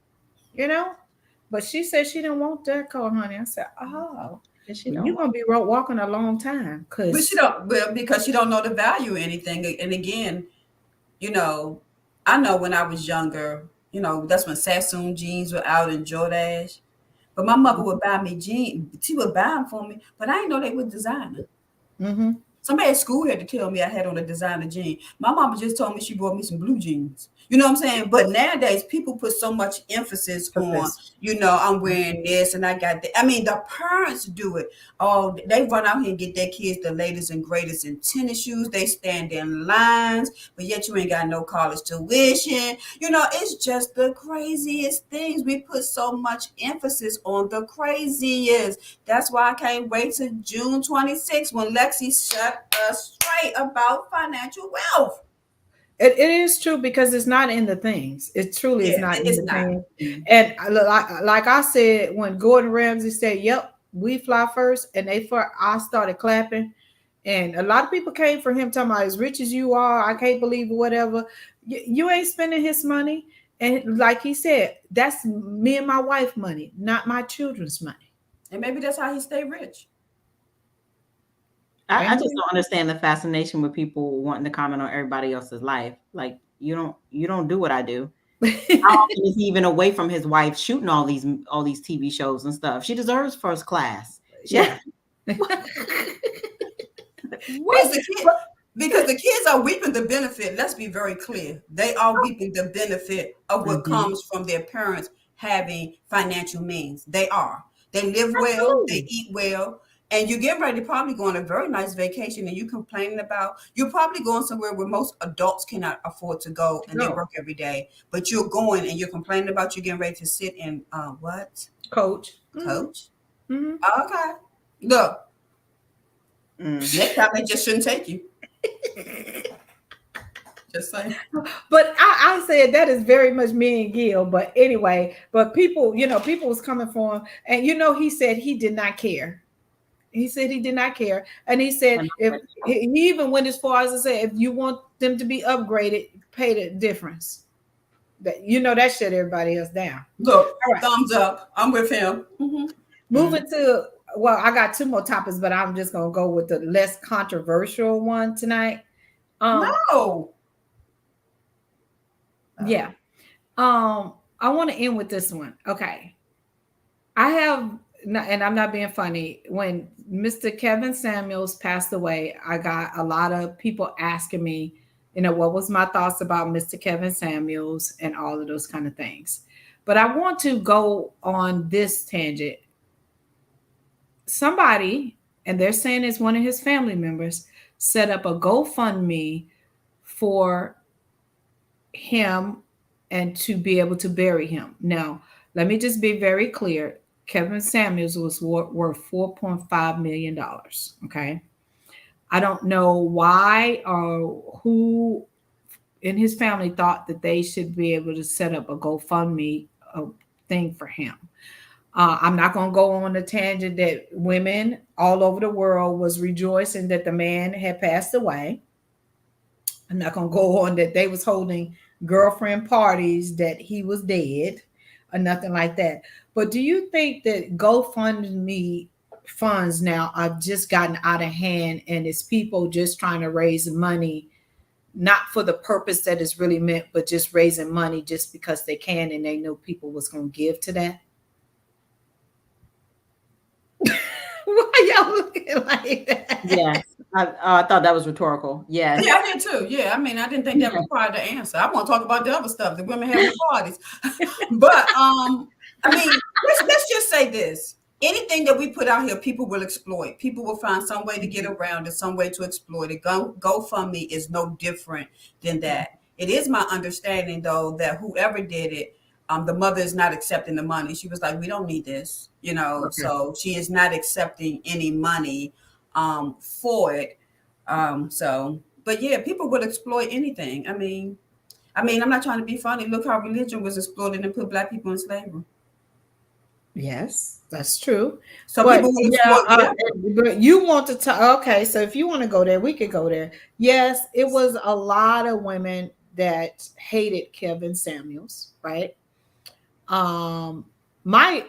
But she said she didn't want that car, honey. I said, oh. You're gonna be walking a long time, because she don't know the value of anything. And again, I know when I was younger, that's when Sassoon jeans were out in Jordache. But my mother would buy me jeans. She would buy them for me, but I didn't know they were designer. Somebody at school had to tell me I had on a designer jean. My mama just told me she bought me some blue jeans. You know what I'm saying? But nowadays, people put so much emphasis on, I'm wearing this and I got that. I mean, the parents do it. Oh, they run out here and get their kids the latest and greatest in tennis shoes. They stand in lines, but yet you ain't got no college tuition. It's just the craziest things. We put so much emphasis on the craziest. That's why I can't wait till June 26th when Lexi shut us straight about financial wealth. It is true because it's not in the things. It truly is Yeah, not in it's the not. things. And like I said, when Gordon Ramsay said, "Yep, we fly first," and I started clapping, and a lot of people came for him talking about as rich as you are, I can't believe it, whatever. You ain't spending his money, and like he said, that's me and my wife money, not my children's money. And maybe that's how he stayed rich. I just don't understand the fascination with people wanting to comment on everybody else's life. Like you don't do what I do. How often is he even away from his wife shooting all these TV shows and stuff? She deserves first class. Yeah. Because the kids are reaping the benefit. Let's be very clear. They are reaping the benefit of what comes from their parents having financial means. They are. They live well. They eat well. And you're getting ready to probably go on a very nice vacation, and you complaining about you're probably going somewhere where most adults cannot afford to go, and they work every day. But you're going and you're complaining about you getting ready to sit in what? Coach. Mm-hmm. Okay. Look. Next time they just shouldn't take you. Just saying. But I said that is very much me and Gail. But anyway, people was coming for him, and he said he did not care. He said he did not care. And he said if he even went as far as to say, if you want them to be upgraded, pay the difference. That shut everybody else down. Look, thumbs up. I'm with him. Mm-hmm. Moving to, well, I got two more topics, but I'm just going to go with the less controversial one tonight. No. Yeah. I want to end with this one. Okay. I have, and I'm not being funny, when Mr. Kevin Samuels passed away, I got a lot of people asking me, what was my thoughts about Mr. Kevin Samuels and all of those kind of things. But I want to go on this tangent. Somebody, and they're saying it's one of his family members, set up a GoFundMe for him and to be able to bury him. Now, let me just be very clear. Kevin Samuels was worth $4.5 million. Okay. I don't know why or who in his family thought that they should be able to set up a GoFundMe thing for him. I'm not going to go on a tangent that women all over the world was rejoicing that the man had passed away. I'm not going to go on that they was holding girlfriend parties that he was dead or nothing like that. But do you think that GoFundMe funds now have just gotten out of hand and it's people just trying to raise money, not for the purpose that is really meant, but just raising money just because they can and they know people was going to give to that? Why y'all looking like that? Yes. I thought that was rhetorical. Yes. Yeah, I did too. Yeah, I mean, I didn't think that required the answer. I want to talk about the other stuff, the women having parties. But I mean, let's just say this. Anything that we put out here, people will exploit. People will find some way to get around it, some way to exploit it. GoFundMe is no different than that. It is my understanding, though, that whoever did it, the mother is not accepting the money. She was like, we don't need this, so she is not accepting any money for it. But yeah, people would exploit anything. I mean, I'm not trying to be funny. Look how religion was exploited and put Black people in slavery. Yes, that's true. So people will exploit. But you want to talk? Okay, so if you want to go there, we could go there. Yes, it was a lot of women that hated Kevin Samuels, right? My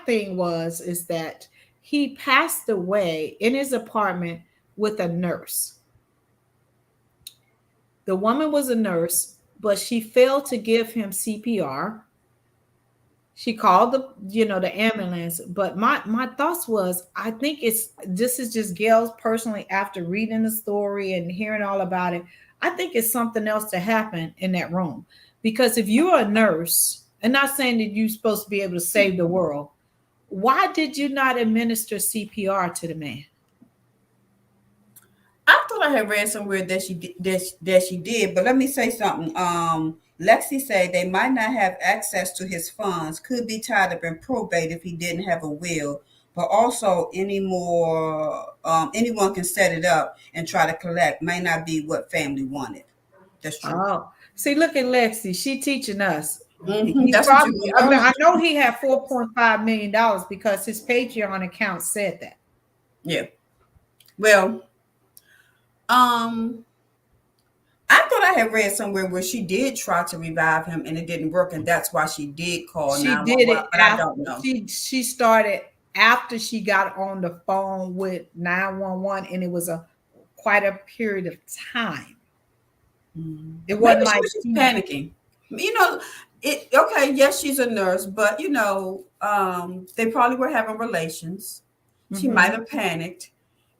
thing is that he passed away in his apartment with a nurse. The woman was a nurse, but she failed to give him CPR. She called the ambulance. But my thoughts was, I think this is just Gail's personally, after reading the story and hearing all about it. I think it's something else that happened in that room. Because if you're a nurse, and not saying that you're supposed to be able to save the world, why did you not administer CPR to the man? I thought I had read somewhere that she did, but let me say something. Lexi said they might not have access to his funds, could be tied up in probate if he didn't have a will, but also anyone can set it up and try to collect. May not be what family wanted. That's true. Oh, see, look at Lexi. She teaching us. He's That's what you probably. I mean, learn. I know he had $4.5 million because his Patreon account said that. Yeah. Well, I thought I had read somewhere where she did try to revive him and it didn't work, and that's why she did call She 911. did it But I after don't know. she started after she got on the phone with 911, and it was quite a period of time. It Maybe wasn't she like was just panicking. Okay, yes, she's a nurse, but they probably were having relations. She might have panicked.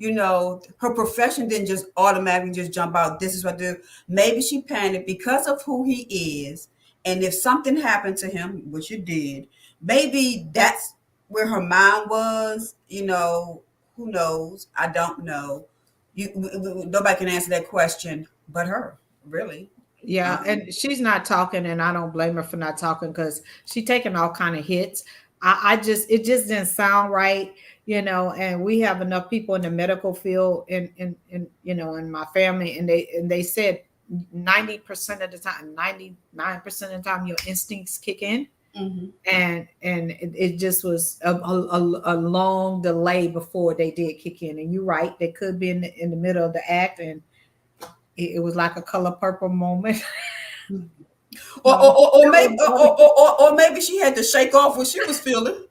Her profession didn't just automatically just jump out. This is what I do. Maybe she panicked because of who he is. And if something happened to him, which it did, maybe that's where her mind was. Who knows? I don't know. Nobody can answer that question but her, really. Yeah, and she's not talking, and I don't blame her for not talking because she's taking all kind of hits. It just didn't sound right, and we have enough people in the medical field in my family, and they said 90% of the time, 99% of the time, your instincts kick in. And it just was a long delay before they did kick in. And you're right, they could be in the middle of the act, and it was like a Color Purple moment. Or maybe she had to shake off what she was feeling.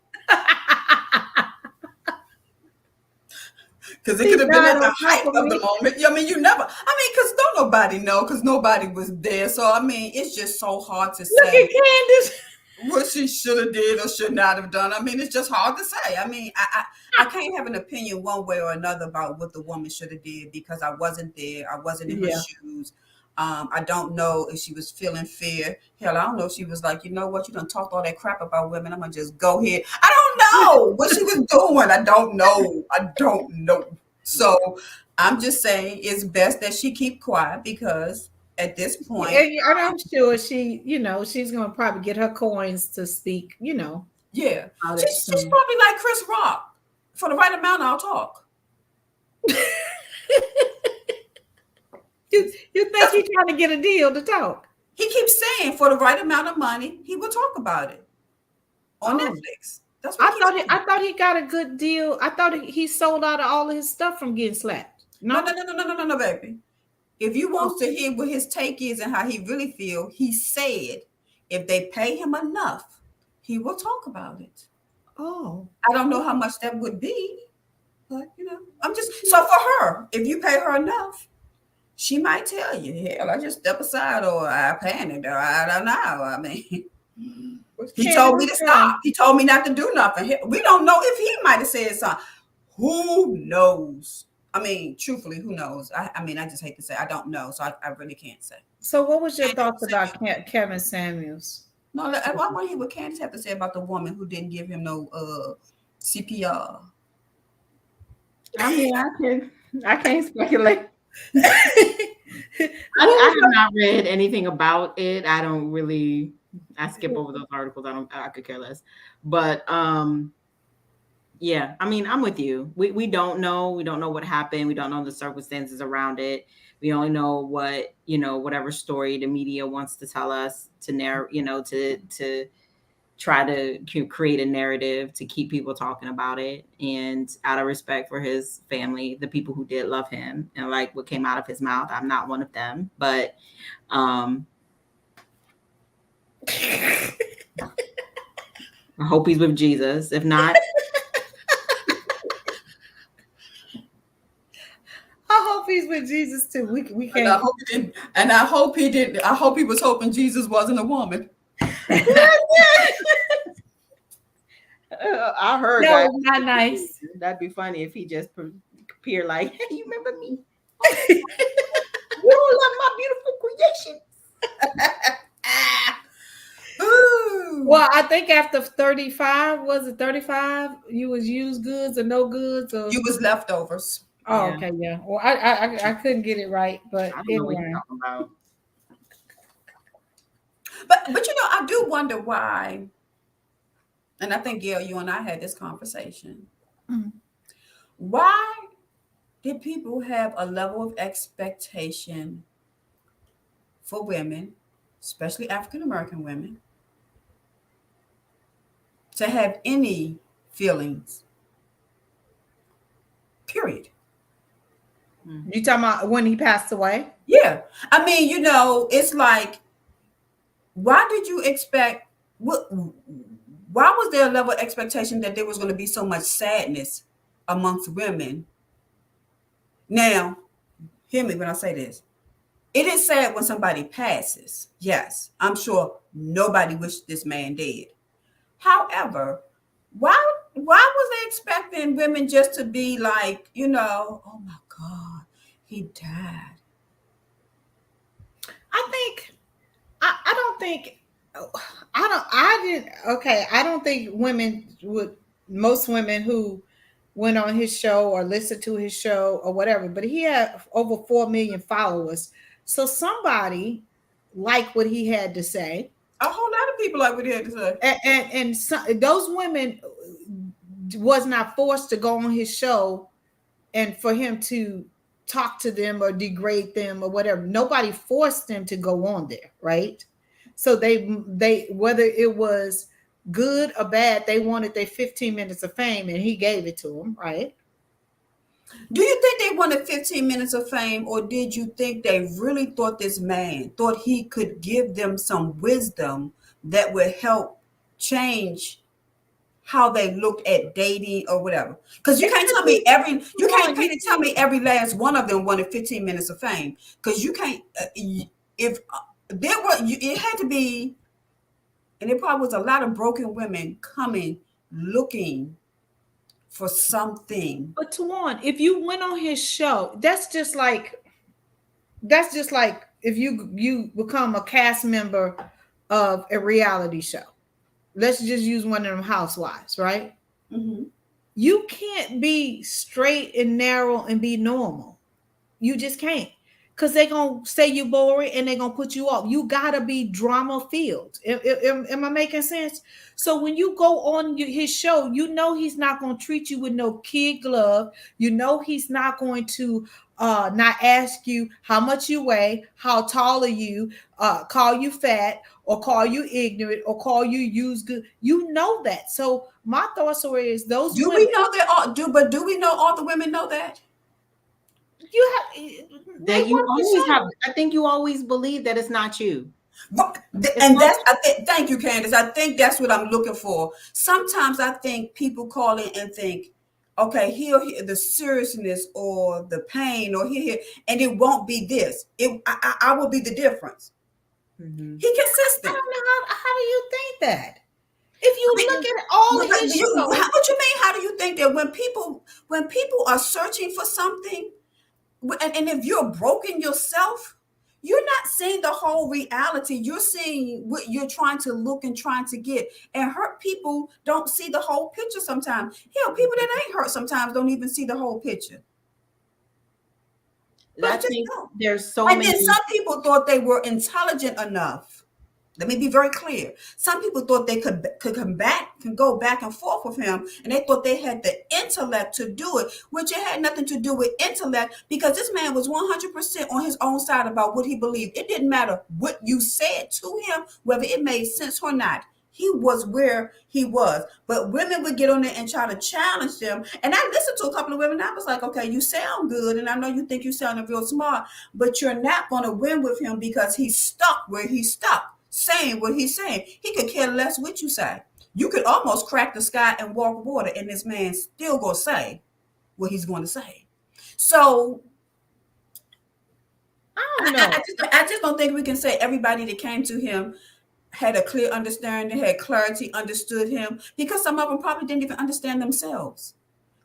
Because it could have been at the height of the moment. Because don't nobody know, because nobody was there. So, it's just so hard to say. Look at Candace. What she should have did or should not have done. It's just hard to say. I can't have an opinion one way or another about what the woman should have did because I wasn't there. I wasn't in her shoes. I don't know if she was feeling fear. Hell, I don't know if she was like, you know what, you done talked all that crap about women. I'm going to just go here. I don't know what she was doing. I don't know. So I'm just saying it's best that she keep quiet because at this point. And I'm sure she's going to probably get her coins to speak, Yeah. She's probably like Chris Rock. For the right amount, I'll talk. You think he's trying to get a deal to talk? He keeps saying for the right amount of money, he will talk about it on Netflix. That's what I thought he got a good deal. I thought he sold out of all of his stuff from getting slapped. No, baby. If you want to hear what his take is and how he really feels, he said if they pay him enough, he will talk about it. Oh. I don't know how much that would be, but so for her, if you pay her enough, she might tell you, hell, I just step aside or I panicked or I don't know. He told me to stop. He told me not to do nothing. We don't know if he might have said something. Who knows? Truthfully, who knows? I just hate to say I don't know, so I really can't say. So what was your thoughts about Kevin Samuels? No, I want to hear what Candace have to say about the woman who didn't give him no CPR. I can't speculate. I have not read anything about it. I skip over those articles. I could care less. But yeah, I'm with you. We don't know. We don't know what happened. We don't know the circumstances around it. We only know what, whatever story the media wants to tell us to try to create a narrative to keep people talking about it. And out of respect for his family, the people who did love him and like what came out of his mouth, I'm not one of them, but I hope he's with Jesus. If not, I hope he's with Jesus too. We can't. And I hope he didn't. And I hope he didn't. I hope he was hoping Jesus wasn't a woman. I heard That that. was not nice. That'd be funny if he just appeared like, hey, you remember me? You don't love my beautiful creation. Well, I think after 35, was it 35? You was used goods or no goods or You was leftovers. oh, Yeah. okay, yeah. Well, I couldn't get it right, but I don't know what you're anyway. talking about. But I do wonder why, and I think Gail, you and I had this conversation. Mhm. Why did people have a level of expectation for women, especially African American women, to have any feelings? Period. You talking about when he passed away? Yeah. I mean, it's like, why did you expect what? Why was there a level of expectation that there was going to be so much sadness amongst women? Now, hear me when I say this. It is sad when somebody passes. Yes, I'm sure nobody wished this man dead. However, why was they expecting women just to be like, oh my God, he died? I think I don't think I didn't okay, I don't think women would most women who went on his show or listened to his show or whatever, but he had over 4 million followers. So somebody liked what he had to say. A whole lot of people like what he had to say. And those women was not forced to go on his show and for him to talk to them or degrade them or whatever. Nobody forced them to go on there, right? So they whether it was good or bad, they wanted their 15 minutes of fame and he gave it to them, right? Do you think they wanted 15 minutes of fame, or did you think they really thought this man thought he could give them some wisdom that would help change how they looked at dating or whatever? Because you can't tell me every last one of them wanted 15 minutes of fame. Because you can't if there were it had to be, and there probably was a lot of broken women coming looking for something. But Tawan, if you went on his show, that's just like if you become a cast member of a reality show. Let's just use one of them housewives, right? Mm-hmm. You can't be straight and narrow and be normal. You just can't. Because they're going to say you boring and they're going to put you off. You got to be drama filled. Am I making sense? So when you go on his show, you know he's not going to treat you with no kid glove. You know he's not going to not ask you how much you weigh, how tall are you, call you fat, or call you ignorant, or call you use good. You know that. So my thoughts are is those Do women, we know that all do we know all the women know that? you have That you always have. I think you always believe that it's not you. And that's thank you, Candace. I think that's what I'm looking for. Sometimes I think people call in and think, okay, he'll hear the seriousness or the pain, or he'll hear, and it won't be this. I will be the difference. Mm-hmm. He consistent. I don't know how do you think that? If you look at all of his shows, what you mean? How do you think that when people are searching for something, and if you're broken yourself, you're not seeing the whole reality. You're seeing what you're trying to look and trying to get. And hurt people don't see the whole picture sometimes. Hell, people that ain't hurt sometimes don't even see the whole picture. I think there's so and many. then some people thought they were intelligent enough. Let me be very clear. Some people thought they could go back and forth with him, and they thought they had the intellect to do it, which it had nothing to do with intellect, because this man was 100% on his own side about what he believed. It didn't matter what you said to him, whether it made sense or not. He was where he was. But women would get on there and try to challenge them. And I listened to a couple of women. And I was like, okay, you sound good. And I know you think you sound real smart, but you're not going to win with him because he's stuck where he's stuck, saying what he's saying. He could care less what you say. You could almost crack the sky and walk water, and this man still going to say what he's going to say. So I don't know. I just don't think we can say everybody that came to him had a clear understanding, had clarity, understood him, because some of them probably didn't even understand themselves,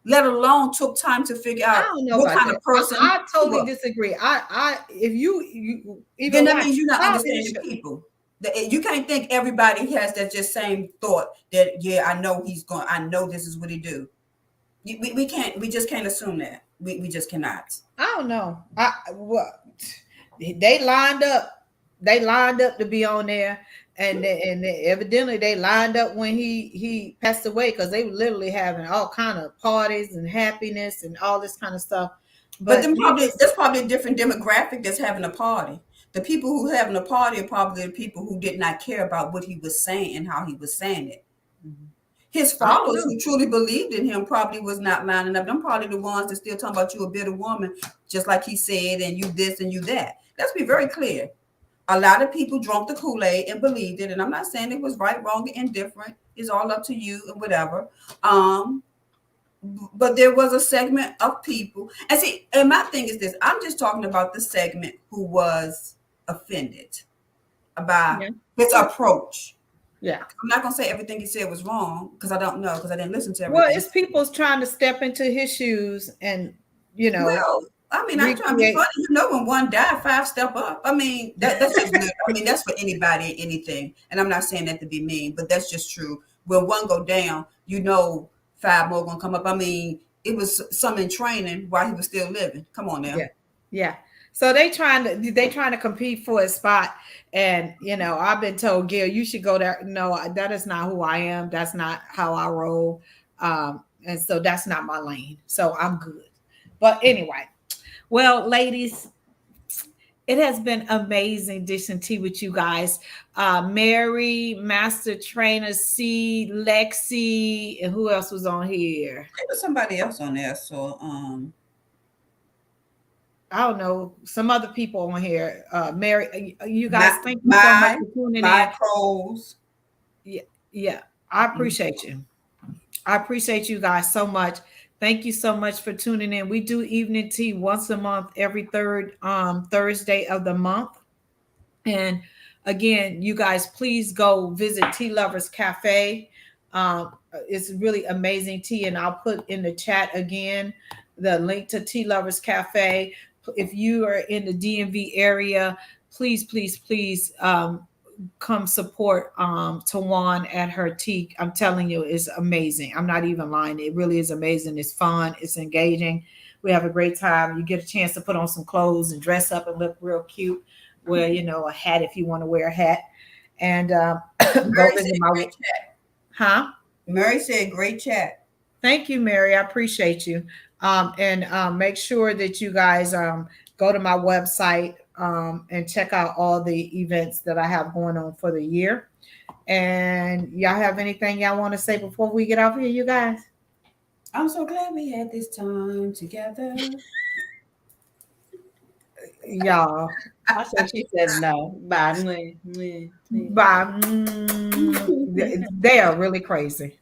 let alone took time to figure I out don't know what about kind that. of person I he totally was. disagree. If you Then even that watch means you're not television understanding show, people. You can't think everybody has that just same thought that, yeah, I know he's going, I know this is what he do. We can't, we just can't assume that. We just cannot. I don't know. What they lined up. They lined up to be on there, and evidently they lined up when he passed away because they were literally having all kind of parties and happiness and all this kind of stuff. But But then probably needless, that's probably a different demographic that's having a party. The people who having a party are probably the people who did not care about what he was saying and how he was saying it. His I don't followers know. who truly believed in him probably was not lining up. Them probably the ones that still talking about you a bitter woman, just like he said, and you this and you that. Let's be very clear. A lot of people drank the Kool-Aid and believed it. And I'm not saying it was right, wrong, or indifferent. It's all up to you and whatever. But there was a segment of people. And see, and my thing is this, I'm just talking about the segment who was offended by Yeah, his approach. yeah. I'm not gonna say everything he said was wrong because I don't know, because I didn't listen to Well, everything. it's people's trying to step into his shoes and Well, I mean, I ain't trying to be recreate. funny. You know, when one died, five step up. I mean, that's just I mean, that's for anybody and anything. And I'm not saying that to be mean, but that's just true. When one go down, you know, five more gonna come up. I mean, it was some in training while he was still living. Come on now. Yeah, yeah. So they trying to compete for a spot, and I've been told, Gail, you should go there. No, that is not who I am. That's not how I roll, and so that's not my lane. So I'm good. But anyway, well, ladies, it has been amazing dishing tea with you guys. Mary, Master Trainer C, Lexi, and who else was on here? There was somebody else on there, so I don't know, some other people on here. Mary, you guys, my thank you so much my for tuning my in. pros. Yeah, yeah, I appreciate you. I appreciate you guys so much. Thank you so much for tuning in. We do evening tea once a month, every third Thursday of the month. And again, you guys, please go visit Tea Lovers Cafe. It's really amazing tea, and I'll put in the chat again the link to Tea Lovers Cafe. If you are in the DMV area, please, please, please come support Tawan at her tea. I'm telling you, it's amazing. I'm not even lying. It really is amazing. It's fun. It's engaging. We have a great time. You get a chance to put on some clothes and dress up and look real cute. Wear, a hat if you want to wear a hat. And go Mary visit said my, great chat. huh? Mary said great chat. Thank you, Mary. I appreciate you. And make sure that you guys go to my website and check out all the events that I have going on for the year. And y'all have anything y'all want to say before we get off here, you guys? I'm so glad we had this time together. Y'all, I said she said no. Bye. bye. They are really crazy.